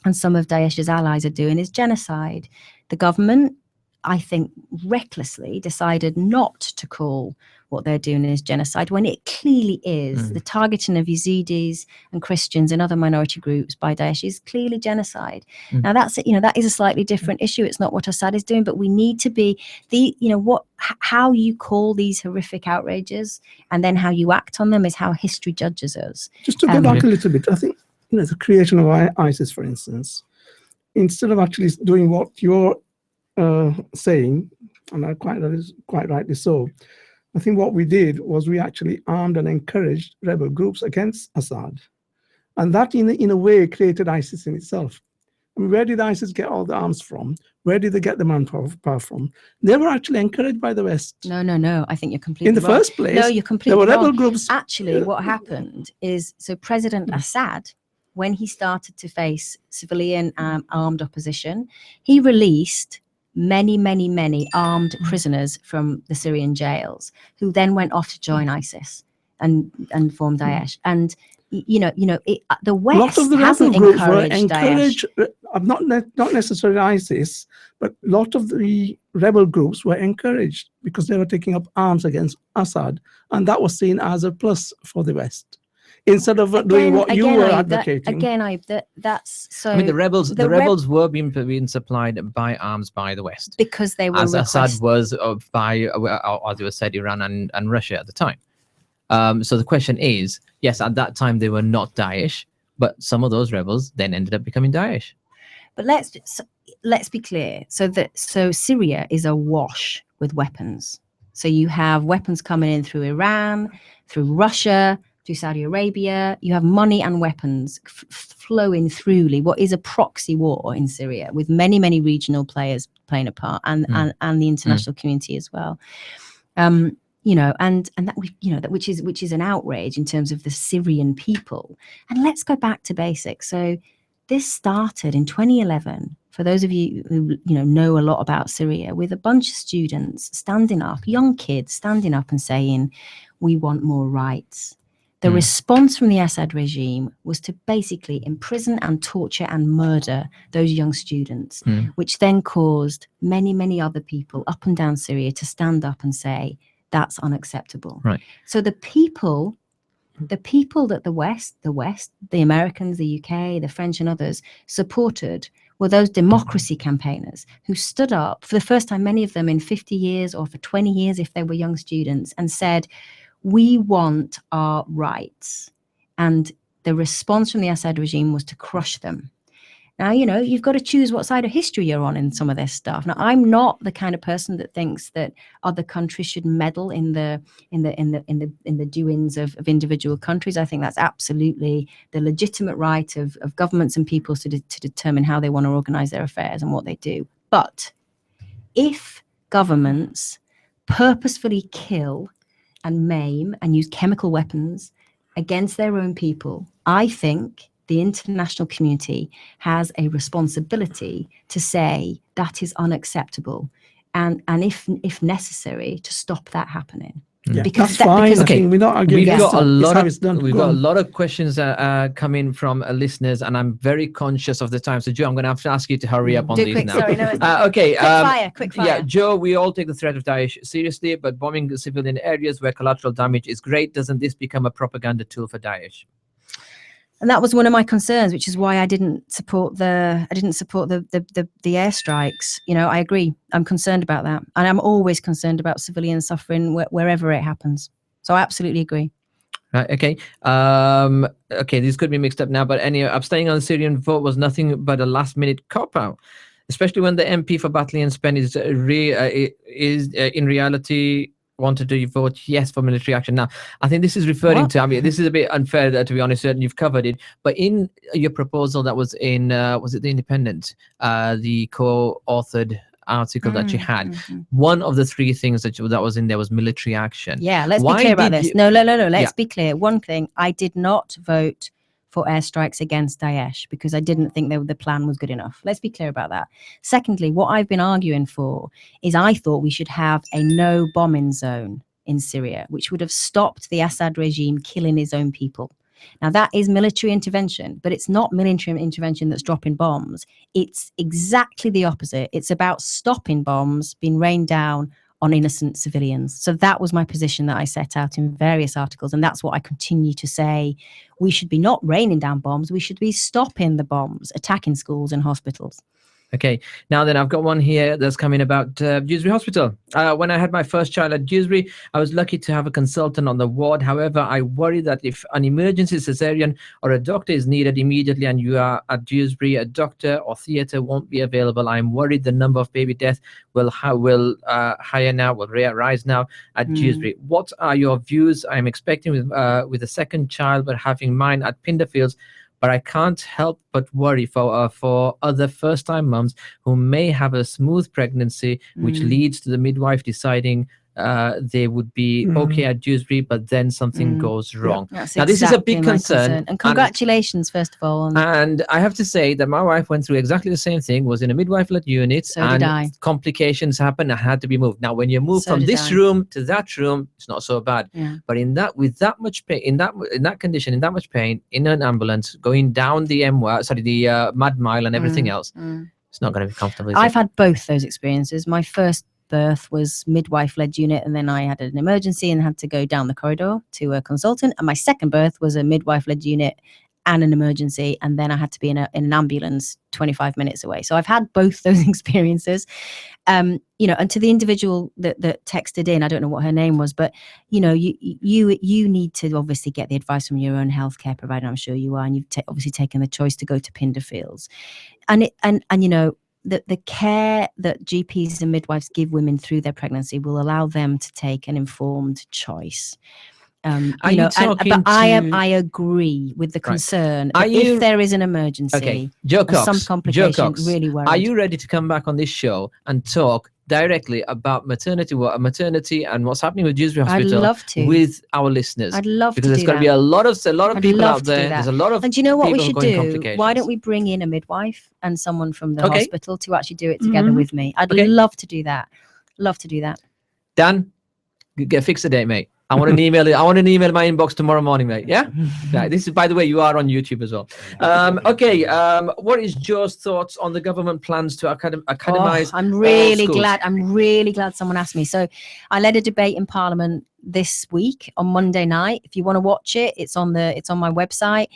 and some of Daesh's allies are doing is genocide. The government, I think, recklessly decided not to call what they're doing is genocide, when it clearly is. The targeting of Yazidis and Christians and other minority groups by Daesh is clearly genocide. Now that's, that is a slightly different issue. It's not what Assad is doing, but we need to be how you call these horrific outrages and then how you act on them is how history judges us. Just to go back a little bit, I think, the creation of ISIS, for instance, instead of actually doing what you're saying, and quite rightly so, I think what we did was we actually armed and encouraged rebel groups against Assad, and that in a way created ISIS in itself. I mean, where did ISIS get all the arms from? Where did they get the manpower from? They were actually encouraged by the West. No, I think you're completely in the wrong. first place. No, you're completely there were wrong. rebel groups. Actually, what happened is, so President Assad, when he started to face civilian armed opposition, he released many armed prisoners from the Syrian jails, who then went off to join ISIS and form Daesh. And the West Lots of the hasn't rebel groups were encouraged encouraged, not necessarily ISIS, but a lot of the rebel groups were encouraged because they were taking up arms against Assad, and that was seen as a plus for the West. Instead of doing what you were advocating. That's so. I mean, the rebels were being supplied by arms by the West because they were as Assad was as it was said, Iran and Russia at the time. So the question is, yes, at that time they were not Daesh, but some of those rebels then ended up becoming Daesh. But let's be clear. So Syria is awash with weapons. So you have weapons coming in through Iran, through Russia, through Saudi Arabia. You have money and weapons flowing through what is a proxy war in Syria, with many regional players playing a part, and the international community as well. And that which is an outrage in terms of the Syrian people. And let's go back to basics. So this started in 2011. For those of you who know a lot about Syria, with a bunch of students standing up, young kids standing up and saying, "We want more rights." The response from the Assad regime was to basically imprison and torture and murder those young students, which then caused many other people up and down Syria to stand up and say, that's unacceptable. Right. So the people that the West, the Americans, the UK, the French and others supported were those democracy campaigners who stood up for the first time, many of them in 50 years or for 20 years if they were young students, and said, we want our rights. And the response from the Assad regime was to crush them. Now, you've got to choose what side of history you're on in some of this stuff. Now, I'm not the kind of person that thinks that other countries should meddle in the doings of individual countries. I think that's absolutely the legitimate right of governments and peoples to determine how they want to organize their affairs and what they do. But if governments purposefully kill and maim and use chemical weapons against their own people, I think the international community has a responsibility to say that is unacceptable, and if necessary, to stop that happening. Yeah, because that's fine. Okay, we're not arguing. We've got a lot of questions coming from listeners, and I'm very conscious of the time. So, Joe, I'm going to have to ask you to hurry up on these quick, now. Sorry, no, okay. Quick fire. Yeah, Joe, we all take the threat of Daesh seriously, but bombing civilian areas where collateral damage is great, doesn't this become a propaganda tool for Daesh? And that was one of my concerns, which is why I didn't support the airstrikes. I agree. I'm concerned about that, and I'm always concerned about civilian suffering wherever it happens. So I absolutely agree. Right. Okay. Okay. This could be mixed up now, but anyway, abstaining on the Syrian vote was nothing but a last-minute cop-out, especially when the MP for Batley and Spen is in reality wanted to vote yes for military action. Now, I think this is referring to, I mean, this is a bit unfair, to be honest, and you've covered it, but in your proposal that was in, was it The Independent, the co-authored article that you had, one of the three things that was in there was military action. Yeah, let's Why be clear about did this. you- No. Let's be clear. One thing, I did not vote for airstrikes against Daesh because I didn't think the plan was good enough. Let's be clear about that. Secondly, what I've been arguing for is I thought we should have a no bombing zone in Syria, which would have stopped the Assad regime killing his own people. Now, that is military intervention, but it's not military intervention that's dropping bombs. It's exactly the opposite. It's about stopping bombs being rained down on innocent civilians. So that was my position that I set out in various articles. And that's what I continue to say. We should be not raining down bombs. We should be stopping the bombs, attacking schools and hospitals. Okay, now then I've got one here that's coming about Dewsbury Hospital. When I had my first child at Dewsbury, I was lucky to have a consultant on the ward. However, I worry that if an emergency cesarean or a doctor is needed immediately and you are at Dewsbury, a doctor or theatre won't be available. I'm worried the number of baby deaths will rise now at Dewsbury. What are your views? I'm expecting with a second child, but having mine at Pinderfields. But I can't help but worry for other first-time mums who may have a smooth pregnancy, which leads to the midwife deciding they would be okay at Dewsbury, but then something goes wrong. That's Now, this is a exactly big my concern. And congratulations, first of all. And I have to say that my wife went through exactly the same thing, was in a midwife-led unit, So and did I. complications happened and had to be moved. Now, when you move So from did this I. room to that room, it's not so bad. Yeah. But with that much pain, in that condition, in that much pain, in an ambulance, going down the Mad Mile and everything else, it's not going to be comfortable. I've had both those experiences. My first birth was midwife-led unit, and then I had an emergency and had to go down the corridor to a consultant. And my second birth was a midwife-led unit and an emergency, and then I had to be in an ambulance 25 minutes away. So I've had both those experiences. And to the individual that texted in, I don't know what her name was, but you need to obviously get the advice from your own healthcare provider. I'm sure you are, and you've obviously taken the choice to go to Pinderfields, and the care that GPs and midwives give women through their pregnancy will allow them to take an informed choice. But I agree with the concern that if there is an emergency, Joe or some Cox, complication, really worried. Are you ready to come back on this show and talk directly about maternity and what's happening with Dewsbury Hospital? I'd love to. With our listeners. I'd love because to there's going to be a lot of people out there. There's a lot of and do you know what we should do? Complications. Why don't we bring in a midwife and someone from the hospital to actually do it together with me? I'd love to do that. Dan, fix the date, mate. I want an email. I want an email in my inbox tomorrow morning, mate. Yeah. Right. This is, by the way, you are on YouTube as well. What is Joe's thoughts on the government plans to academize? I'm really glad. I'm really glad someone asked me. So, I led a debate in Parliament this week on Monday night. If you want to watch it, it's on my website.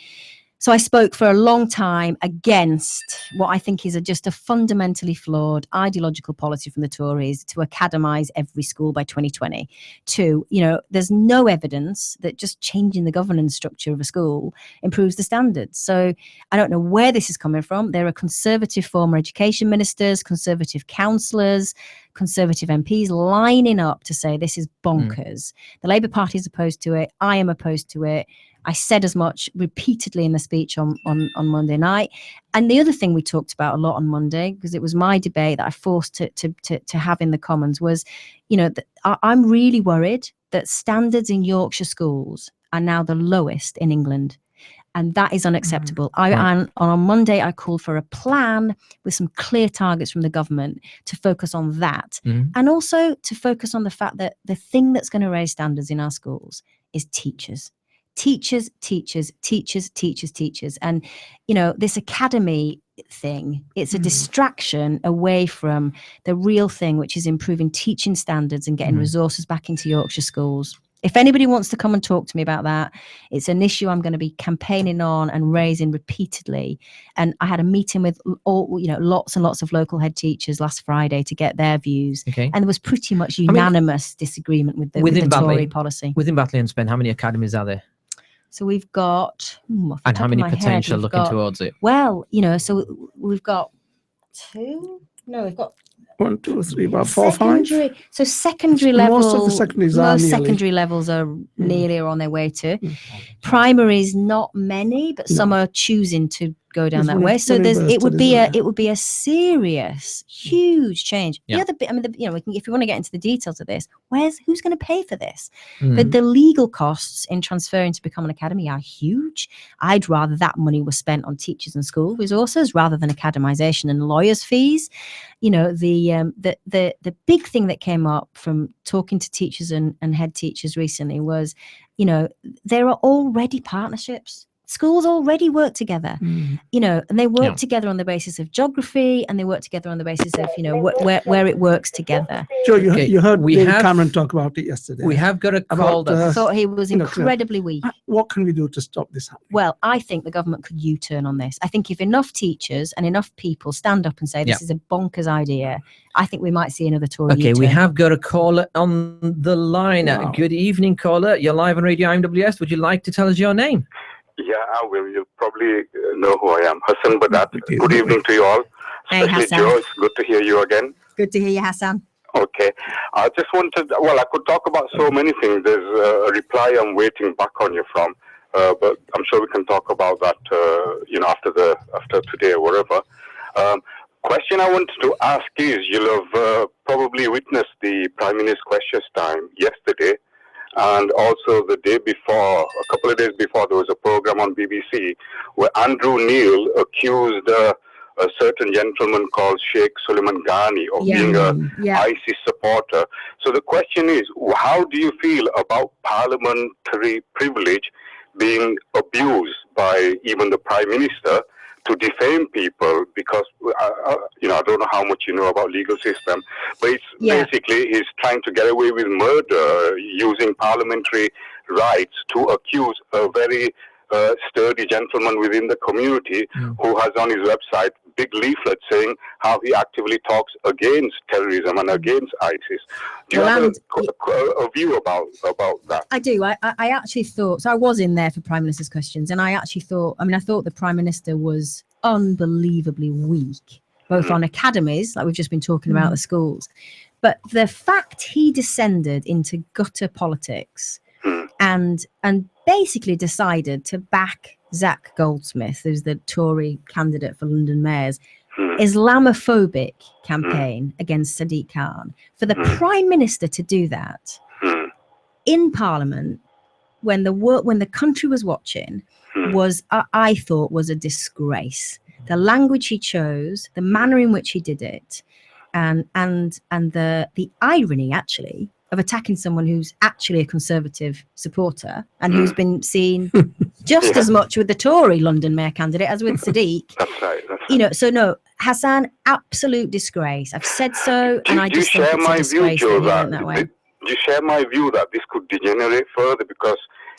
So I spoke for a long time against what I think is just a fundamentally flawed ideological policy from the Tories to academise every school by 2020. There's no evidence that just changing the governance structure of a school improves the standards. So I don't know where this is coming from. There are conservative former education ministers, conservative councillors, conservative MPs lining up to say this is bonkers. The Labour Party is opposed to it. I am opposed to it. I said as much repeatedly in the speech on Monday night. And the other thing we talked about a lot on Monday, because it was my debate that I forced to have in the Commons, was, I'm really worried that standards in Yorkshire schools are now the lowest in England. And that is unacceptable. On Monday, I called for a plan with some clear targets from the government to focus on that. And also to focus on the fact that the thing that's going to raise standards in our schools is teachers. Teachers. And, this academy thing, it's a distraction away from the real thing, which is improving teaching standards and getting resources back into Yorkshire schools. If anybody wants to come and talk to me about that, it's an issue I'm going to be campaigning on and raising repeatedly. And I had a meeting with lots and lots of local head teachers last Friday to get their views. Okay. And there was pretty much unanimous disagreement with the Tory policy. Within Batley and Spen, how many academies are there? So we've got... and how many potential looking towards it? Well, so we've got two... No, we've got... 1, 2, 3, about 4, 5. So secondary level, most of the secondary levels are nearly on their way to. Primaries, not many, but some are choosing to go down It's that one of- way. So one there's invested, isn't it would be a serious, huge change. Yeah. The other bit, I mean, you know, if you want to get into the details of this, who's going to pay for this? Mm. The legal costs in transferring to become an academy are huge. I'd rather that money was spent on teachers and school resources rather than academisation and lawyers' fees. You know, the big thing that came up from talking to teachers and head teachers recently was, you know, there are already partnerships. Schools already work together, you know, and they work together on the basis of geography, and they work together on the basis of, you know, where it works together. Joe, you heard David have- Cameron talk about it yesterday. We have got a call About, I that thought he was you know, incredibly weak. What can we do to stop this happening? Well, I think the government could U-turn on this. I think if enough teachers and enough people stand up and say this is a bonkers idea, I think we might see another Tory Okay, U-turn. we have got a caller on the line. Wow. Good evening, caller. You're live on Radio IMWS. Would you like to tell us your name? Yeah, I will. You probably know who I am. Hassan Badat. Okay. Good evening to you all. Hey, Especially Hassan. Joe, it's good to hear you again. Good to hear you, Hassan. Okay. I just wanted, well, I could talk about so many things. There's a reply I'm waiting back on you from, but I'm sure we can talk about that, you know, after today or whatever. Question I wanted to ask is, you'll have probably witnessed the Prime Minister's Questions Time yesterday, and also the day before, a couple of days before, there was a program on BBC where Andrew Neil accused a certain gentleman called Sheikh Suleiman Ghani of being a ISIS supporter. So the question is, how do you feel about parliamentary privilege being abused by even the Prime Minister to defame people? Because, you know, I don't know how much you know about legal system, but it's basically is trying to get away with murder using parliamentary rights to accuse a very sturdy gentleman within the community who has on his website big leaflets saying how he actively talks against terrorism and against ISIS. Do you have a view about that? I do. I actually thought, so I was in there for Prime Minister's Questions, and I actually thought, I thought the Prime Minister was unbelievably weak, both on academies, like we've just been talking about the schools, but the fact he descended into gutter politics and basically decided to back Zach Goldsmith, who's the Tory candidate for London Mayor's Islamophobic campaign against Sadiq Khan. For the Prime Minister to do that in Parliament when the country was watching was, I thought, was a disgrace. The language he chose, the manner in which he did it, and the irony actually of attacking someone who's actually a Conservative supporter and who's been seen just as much with the Tory London Mayor candidate as with Sadiq. That's right. You know, so no, Hassan, absolute disgrace. I've said so, and I just think it's a disgrace that he went that way. Do you share my view that this could degenerate further? Because,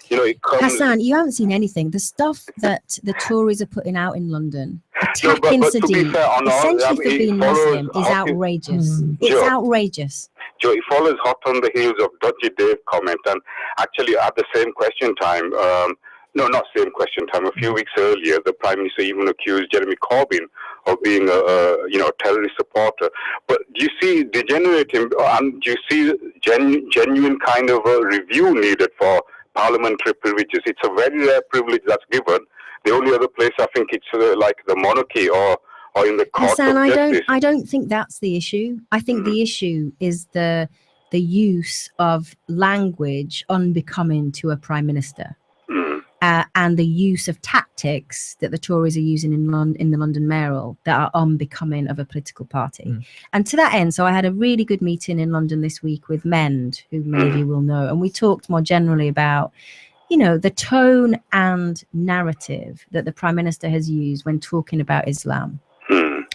you know, it comes... Hassan, you haven't seen anything. The stuff that the Tories are putting out in London, attacking Sadiq, essentially for being Muslim, is outrageous. It's outrageous. Joe, it follows hot on the heels of Dodgy Dave comment, and actually at the same question time, no, not same question time, a few weeks earlier, the Prime Minister even accused Jeremy Corbyn of being a terrorist supporter. But do you see degenerating, and do you see genuine kind of a review needed for parliamentary privileges? It's a very rare privilege that's given. The only other place I think it's like the monarchy or in the court Hassan, of justice. I don't think that's the issue. I think the issue is the use of language unbecoming to a Prime Minister. And the use of tactics that the Tories are using in the London Mayoral that are unbecoming of a political party. And to that end, so I had a really good meeting in London this week with MEND, who many of you will know, and we talked more generally about, you know, the tone and narrative that the Prime Minister has used when talking about Islam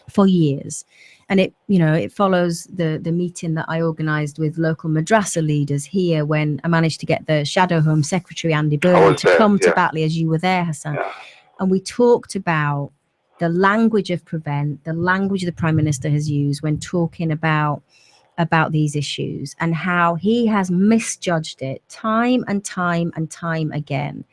for years. And it follows the meeting that I organised with local madrasa leaders here when I managed to get the Shadow Home Secretary, Andy Burnham, to come to Batley, as you were there, Hassan. And we talked about the language of prevent, the language the Prime Minister has used when talking about these issues, and how he has misjudged it time and time and time again,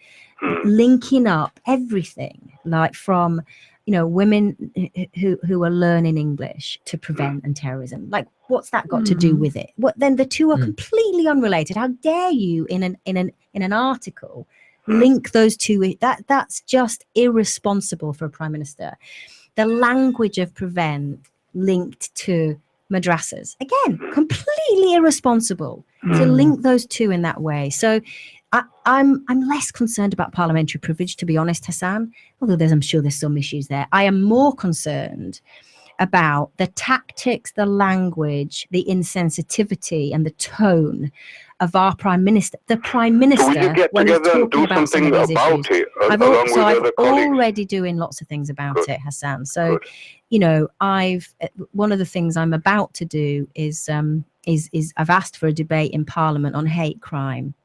linking up everything, like from, you know, women who are learning English to prevent and terrorism. Like, what's that got to do with it? What then? The two are completely unrelated. How dare you in an article Link those two. That's just irresponsible for a prime minister. The language of prevent linked to madrasas, again, completely irresponsible to link those two in that way. So I'm less concerned about parliamentary privilege, to be honest, Hassan, although I'm sure there's some issues there. I am more concerned about the tactics, the language, the insensitivity and the tone of our prime minister. The prime minister, so will you get together and do something about it, I've colleagues? already doing lots of things about it, Hassan. So, you know, one of the things I'm about to do is I've asked for a debate in Parliament on hate crime.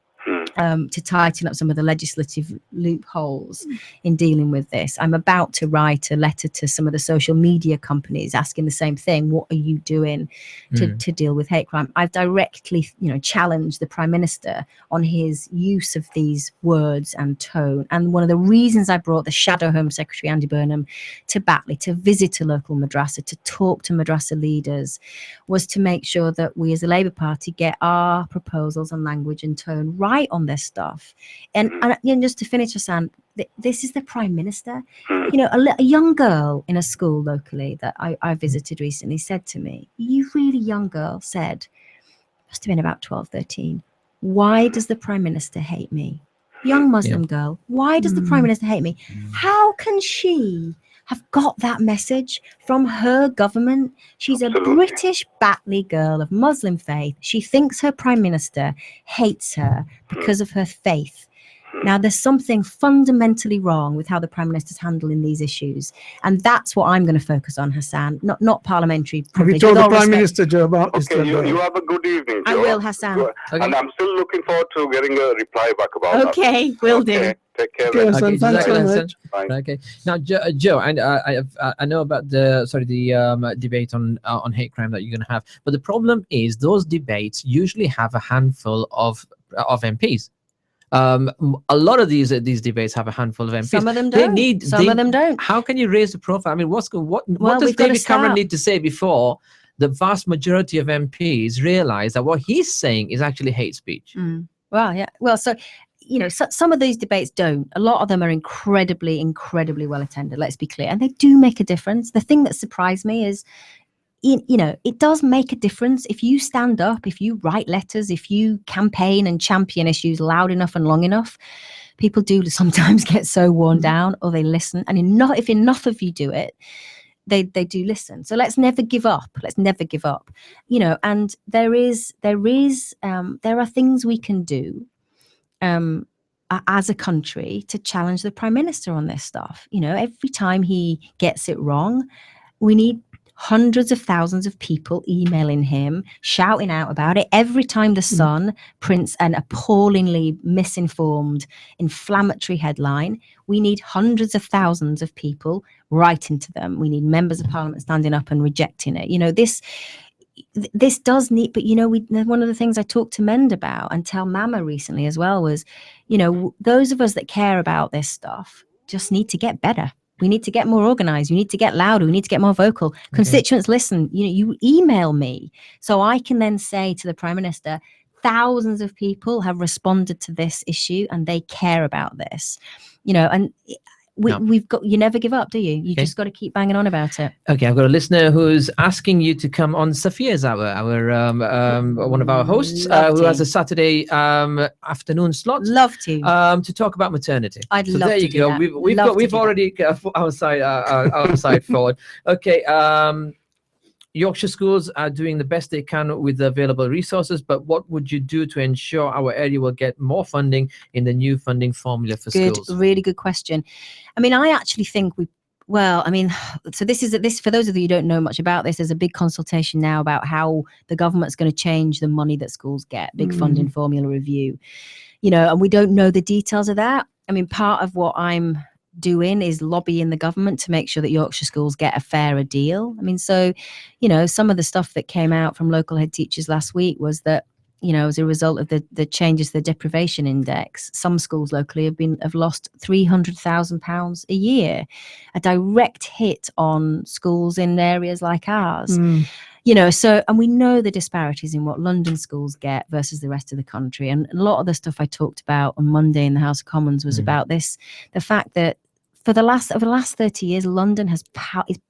To tighten up some of the legislative loopholes in dealing with this. I'm about to write a letter to some of the social media companies asking the same thing. What are you doing to deal with hate crime? I've directly, challenged the Prime Minister on his use of these words and tone. And one of the reasons I brought the Shadow Home Secretary, Andy Burnham, to Batley to visit a local madrasa, to talk to madrasa leaders, was to make sure that we as a Labour Party get our proposals on language and tone right on this stuff. And just to finish, Hassan, this is the Prime Minister. A young girl in a school locally that I visited recently said to me, a really young girl said, must have been about 12, 13, why does the Prime Minister hate me? Young Muslim girl, why does the Prime Minister hate me? How can she have got that message from her government? She's a British Batley girl of Muslim faith. She thinks her Prime Minister hates her because of her faith. Now, there's something fundamentally wrong with how the Prime Minister's handling these issues. And that's what I'm going to focus on, Hassan, not parliamentary privilege. Have you told the Prime Minister, Joe, about this? Okay, you have a good evening, Joe. I will, Hassan. Okay. And I'm still looking forward to getting a reply back about that. Okay, will do. Take care. Okay, Hassan, thanks very much. Bye. Okay. Now, Joe, and I know about the debate on hate crime that you're going to have, but the problem is those debates usually have a handful of MPs. A lot of these debates have a handful of MPs. Some of them don't. Some of them don't. How can you raise the profile? I mean, what does David Cameron need to say before the vast majority of MPs realize that what he's saying is actually hate speech? Well, yeah. Well, so some of these debates don't. A lot of them are incredibly, incredibly well attended. Let's be clear, and they do make a difference. The thing that surprised me is, it does make a difference if you stand up, if you write letters, if you campaign and champion issues loud enough and long enough. People do sometimes get so worn down, or they listen. And if enough of you do it, they do listen. So let's never give up. Let's never give up. And there are things we can do as a country to challenge the Prime Minister on this stuff. Every time he gets it wrong, we need hundreds of thousands of people emailing him, shouting out about it. Every time the Sun prints an appallingly misinformed, inflammatory headline, we need hundreds of thousands of people writing to them. We need members of Parliament standing up and rejecting it. This does need, but one of the things I talked to Mend about and tell Mama recently as well was, those of us that care about this stuff just need to get better. We need to get more organized. We need to get louder. We need to get more vocal. Okay. Constituents, listen, you email me so I can then say to the Prime Minister, thousands of people have responded to this issue and they care about this, and we've got, you never give up, do you? You just got to keep banging on about it. Okay, I've got a listener who's asking you to come on. Sophia's our one of our hosts who has a Saturday afternoon slot. Love to talk about maternity. I'd love there to you go. That. We've already got our side forward. Okay. Yorkshire schools are doing the best they can with the available resources, but what would you do to ensure our area will get more funding in the new funding formula for schools? Really good question. I mean, I actually think so this is for those of you who don't know much about this, there's a big consultation now about how the government's going to change the money that schools get, big funding formula review, and we don't know the details of that. I mean, part of what I'm doing is lobbying the government to make sure that Yorkshire schools get a fairer deal. I mean, so, some of the stuff that came out from local head teachers last week was that, as a result of the changes to the deprivation index, some schools locally have lost £300,000 a year, a direct hit on schools in areas like ours. You know, so, and we know the disparities in what London schools get versus the rest of the country. And a lot of the stuff I talked about on Monday in the House of Commons was about this, the fact that over the last 30 years, London is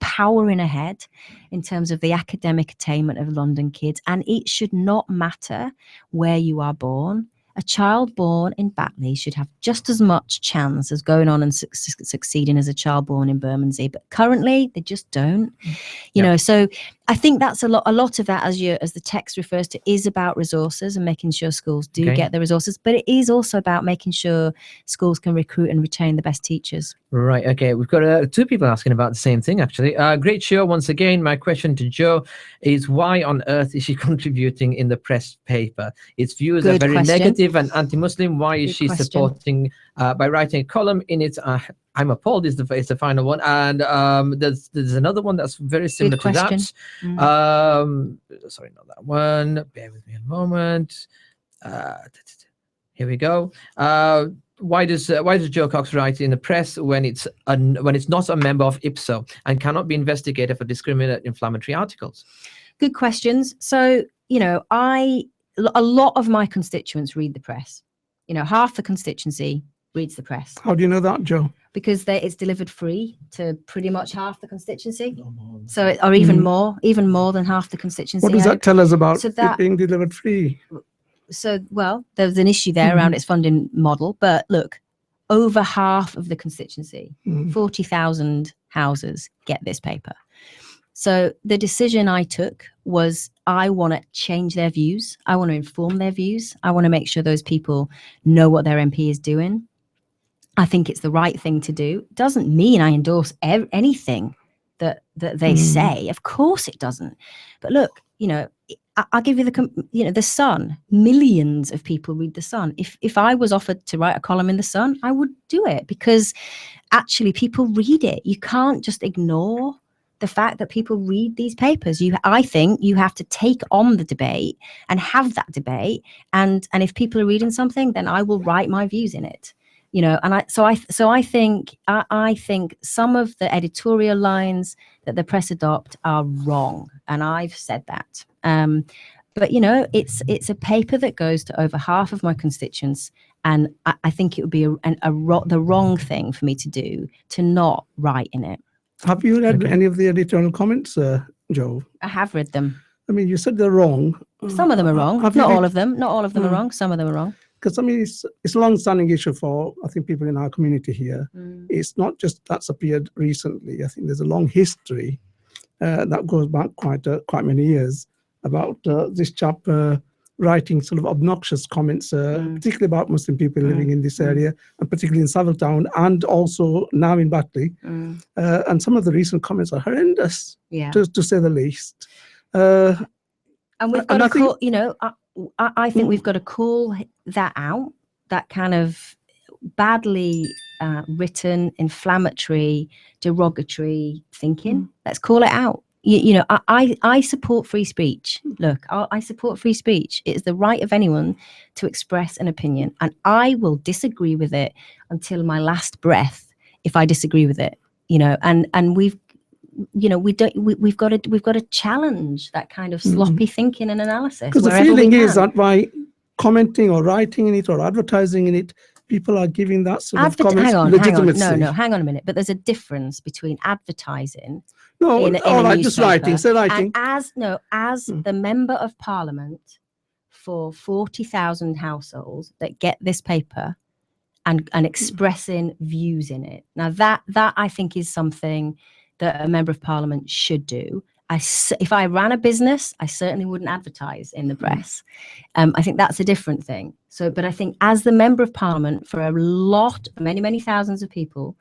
powering ahead in terms of the academic attainment of London kids. And it should not matter where you are born. A child born in Batley should have just as much chance as going on and succeeding as a child born in Bermondsey. But currently, they just don't. You know, so I think that's a lot of that, as the text refers to, is about resources and making sure schools do get the resources. But it is also about making sure schools can recruit and retain the best teachers. Right. Okay. We've got two people asking about the same thing, actually. Great show. Once again, my question to Jo is, why on earth is she contributing in the press paper? Its views are very negative and anti-Muslim. Why is she supporting by writing a column in it? I'm appalled is the final one. And there's another one that's very similar to that. Sorry, not that one. Bear with me a moment. Here we go. Why does Jo Cox write in the press when it's not a member of IPSO and cannot be investigated for discriminatory inflammatory articles? Good questions. So, you know, a lot of my constituents read the press. You know, half the constituency reads the press. How do you know that, Jo? Because it's delivered free to pretty much half the constituency. So, or even more than half the constituency. What does that tell us about it being delivered free? So, well, there's an issue there around its funding model. But look, over half of the constituency, 40,000 houses, get this paper. So the decision I took was, I want to change their views. I want to inform their views. I want to make sure those people know what their MP is doing. I think it's the right thing to do. Doesn't mean I endorse anything that they say. Of course it doesn't. But look, you know, I'll give you the Sun. Millions of people read the Sun. If I was offered to write a column in the Sun, I would do it, because actually people read it. You can't just ignore the fact that people read these papers. I think you have to take on the debate and have that debate. And if people are reading something, then I will write my views in it. You know, and I think some of the editorial lines that the press adopt are wrong, and I've said that. But you know, it's a paper that goes to over half of my constituents, and I think it would be the wrong thing for me to do to not write in it. Have you read any of the editorial comments, Jo? I have read them. I mean, you said they're wrong. Some of them are wrong. Not all of them. Not all of them are wrong. Some of them are wrong. Because I mean, it's a long-standing issue for, I think, people in our community here. It's not just that's appeared recently. I think there's a long history that goes back quite many years about this chap writing sort of obnoxious comments, particularly about Muslim people living in this area, and particularly in Savile and also now in Batley. And some of the recent comments are horrendous, to say the least. And we've got to call, you know, I think we've got to call that out, that kind of badly written, inflammatory, derogatory thinking. Let's call it out. You know, I support free speech. Look, I support free speech. It is the right of anyone to express an opinion, and I will disagree with it until my last breath if I disagree with it. You know, and we've got to challenge that kind of sloppy thinking and analysis. Because the feeling is that by commenting or writing in it or advertising in it, people are giving that sort of comments legitimacy. Hang on a minute. But there's a difference between advertising. Just writing. Say writing. As the member of Parliament for 40,000 households that get this paper and expressing views in it. Now that I think is something that a member of Parliament should do. If I ran a business, I certainly wouldn't advertise in the press. I think that's a different thing. But I think as the member of Parliament for many thousands of people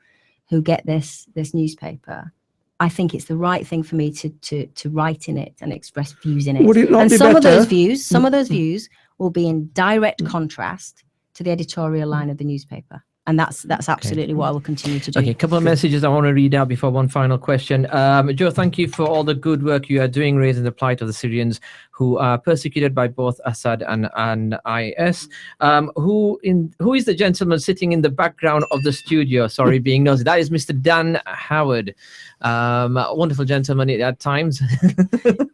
who get this newspaper, I think it's the right thing for me to write in it and express views in it. Would it not be some better? Some of those views will be in direct contrast to the editorial line of the newspaper. And that's absolutely what I will continue to do. Okay, a couple of messages I want to read out before one final question. Jo, thank you for all the good work you are doing raising the plight of the Syrians who are persecuted by both Assad and IS. Who is the gentleman sitting in the background of the studio? Sorry, being nosy. That is Mr. Dan Howard. A wonderful gentleman at times.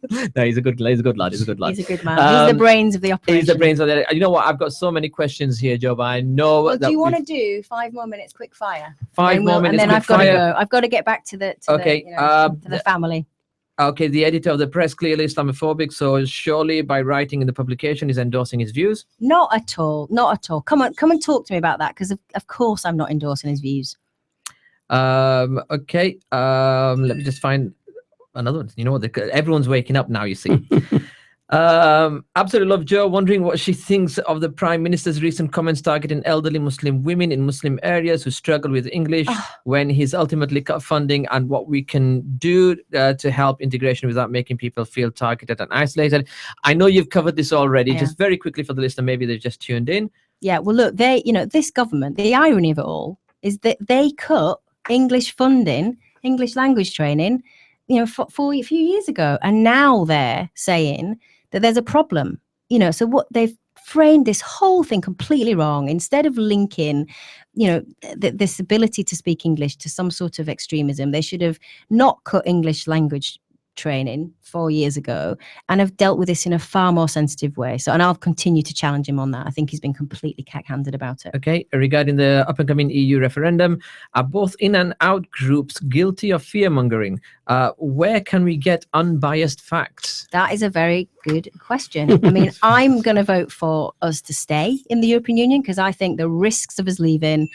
No, he's a good lad. He's a good lad. He's a good man. He's the brains of the operation. He's the brains of the. You know what? I've got so many questions here, Joe. But I know. Well, do you want to do 5 more minutes quick fire? 5 more minutes. And then I've got to go. I've got to get back to the family. Okay, the editor of the press clearly Islamophobic, so surely by writing in the publication is endorsing his views? Not at all. Not at all. Come and talk to me about that, because of course I'm not endorsing his views. Okay. Let me just find another one. You know what? Everyone's waking up now, you see. Absolutely love Joe, wondering what she thinks of the Prime Minister's recent comments targeting elderly Muslim women in Muslim areas who struggle with English when he's ultimately cut funding, and what we can do to help integration without making people feel targeted and isolated. I know you've covered this already. Just very quickly for the listener, maybe they've just tuned in. Yeah, well, look, this government, the irony of it all is that they cut English funding, English language training, for a few years ago, and now they're saying that there's a problem, so what they've framed this whole thing completely wrong. Instead of linking, this ability to speak English to some sort of extremism, they should have not cut English language training 4 years ago and have dealt with this in a far more sensitive way. And I'll continue to challenge him on that. I think he's been completely cack-handed about it. Okay, regarding the up-and-coming EU referendum, are both in and out groups guilty of fear-mongering? Where can we get unbiased facts? That is a very good question. I mean, I'm going to vote for us to stay in the European Union, because I think the risks of us leaving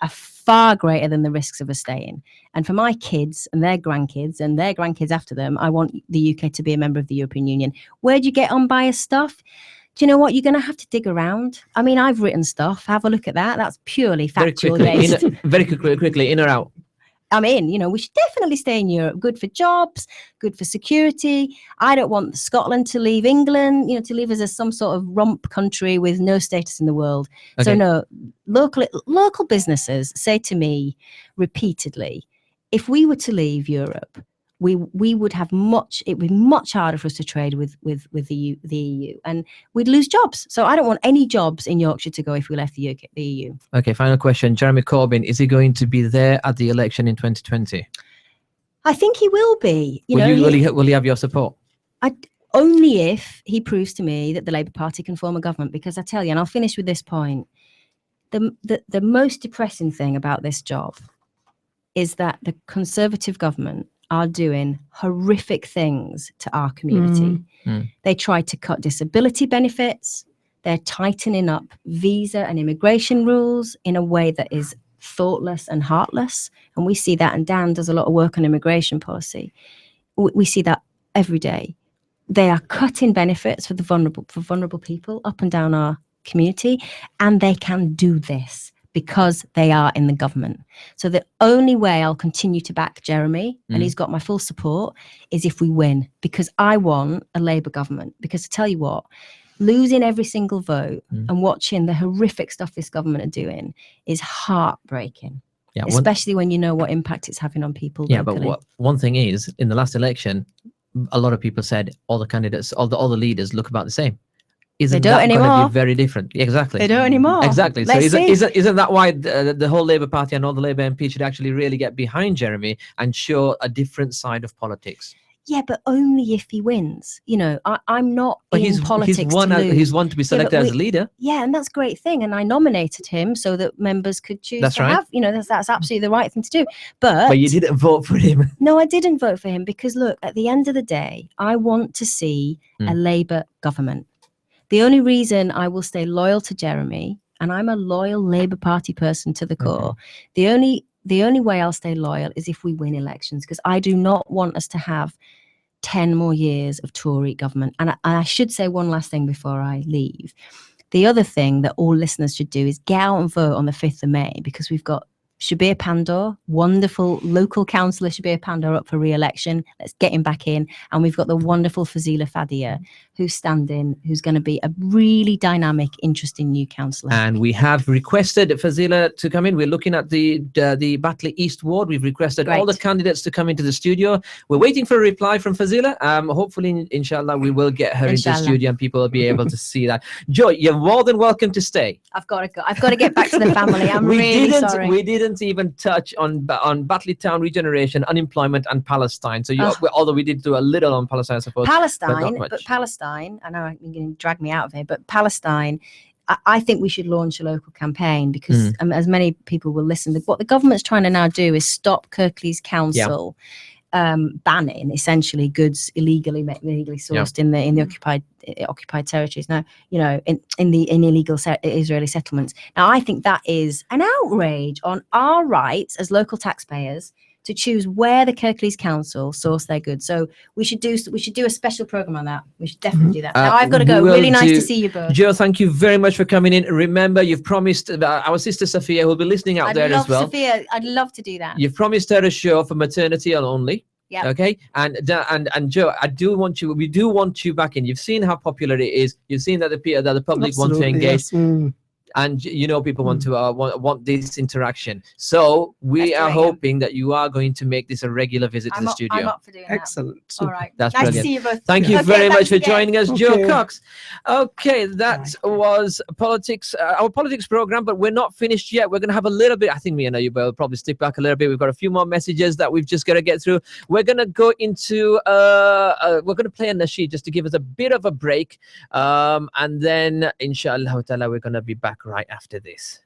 are far greater than the risks of us staying. And for my kids and their grandkids after them, I want the UK to be a member of the European Union. Where do you get unbiased stuff? Do you know what? You're going to have to dig around. I mean, I've written stuff. Have a look at that. That's purely factual based. Very quickly, in or out? I'm in. We should definitely stay in Europe. Good for jobs, good for security. I don't want Scotland to leave England, to leave us as some sort of rump country with no status in the world. Okay. So no, local businesses say to me repeatedly, if we were to leave Europe, we would have it would be much harder for us to trade with the EU, and we'd lose jobs. So I don't want any jobs in Yorkshire to go if we left the EU. Okay, final question. Jeremy Corbyn, is he going to be there at the election in 2020? I think he will be. Will he have your support? Only if he proves to me that the Labour Party can form a government, because I tell you, and I'll finish with this point, the most depressing thing about this job is that the Conservative government are doing horrific things to our community. They try to cut disability benefits. They're tightening up visa and immigration rules in a way that is thoughtless and heartless. And we see that, and Dan does a lot of work on immigration policy. We see that every day. They are cutting benefits for vulnerable people up and down our community, and they can do this because they are in the government. So the only way I'll continue to back Jeremy, and he's got my full support, is if we win, because I want a Labour government. Because to tell you what, losing every single vote and watching the horrific stuff this government are doing is heartbreaking. Yeah, especially when you know what impact it's having on people. Yeah, locally. but one thing is, in the last election, a lot of people said all the candidates, all the leaders look about the same. Isn't that going to be very different? Exactly. They don't anymore. Exactly. So isn't that why the whole Labour Party and all the Labour MPs should actually really get behind Jeremy and show a different side of politics? Yeah, but only if he wins. I'm not in politics he's won to be selected as a leader. Yeah, and that's a great thing. And I nominated him so that members could choose have. That's absolutely the right thing to do. But you didn't vote for him. No, I didn't vote for him because, look, at the end of the day, I want to see a Labour government. The only reason I will stay loyal to Jeremy, and I'm a loyal Labour Party person to the core, the only way I'll stay loyal is if we win elections, because I do not want us to have 10 more years of Tory government. And I should say one last thing before I leave. The other thing that all listeners should do is get out and vote on the 5th of May, because we've got Shabir Pandor, wonderful local councillor Shabir Pandor, up for re-election. Let's get him back in. And we've got the wonderful Fazila Fadia, who's standing, who's going to be a really dynamic, interesting new councillor. And we have requested Fazila to come in. We're looking at the Batley East Ward. We've requested all the candidates to come into the studio. We're waiting for a reply from Fazila. Hopefully, inshallah, we will get her into the studio and people will be able to see that. Joy, you're more than welcome to stay. I've got to go. I've got to get back to the family. I'm really sorry. We didn't didn't even touch on Batley Town regeneration, unemployment, and Palestine. So, although we did do a little on Palestine, I suppose. Palestine, but Palestine, I know you're going to drag me out of here, but Palestine, I think we should launch a local campaign because, as many people will listen, what the government's trying to now do is stop Kirklees Council banning essentially goods illegally sourced in the occupied territories. Now, in illegal Israeli settlements. Now, I think that is an outrage on our rights as local taxpayers to choose where the Kirklees Council source their goods. So we should do a special program on that. We should definitely do that. Now I've got to go. Really nice to see you both. Joe, thank you very much for coming in. Remember, you've promised our sister Sophia, who will be listening out there as well. Sophia, I'd love to do that. You've promised her a show for maternity and only. Yeah. Okay. And Joe, we do want you back in. You've seen how popular it is. You've seen that the public want to engage. Yes. And people want to want this interaction. So we are hoping that you are going to make this a regular visit to the studio. I'm up for doing that. Excellent. All right. That's nice brilliant. to see you both. Thank you very much for joining us, Joe Cox. Okay, that was our politics program, but we're not finished yet. We're going to have a little bit. I think me and you will probably stick back a little bit. We've got a few more messages that we've just got to get through. We're going to go into we're going to play a nasheed just to give us a bit of a break, and then inshallah ta'ala we're going to be back right after this.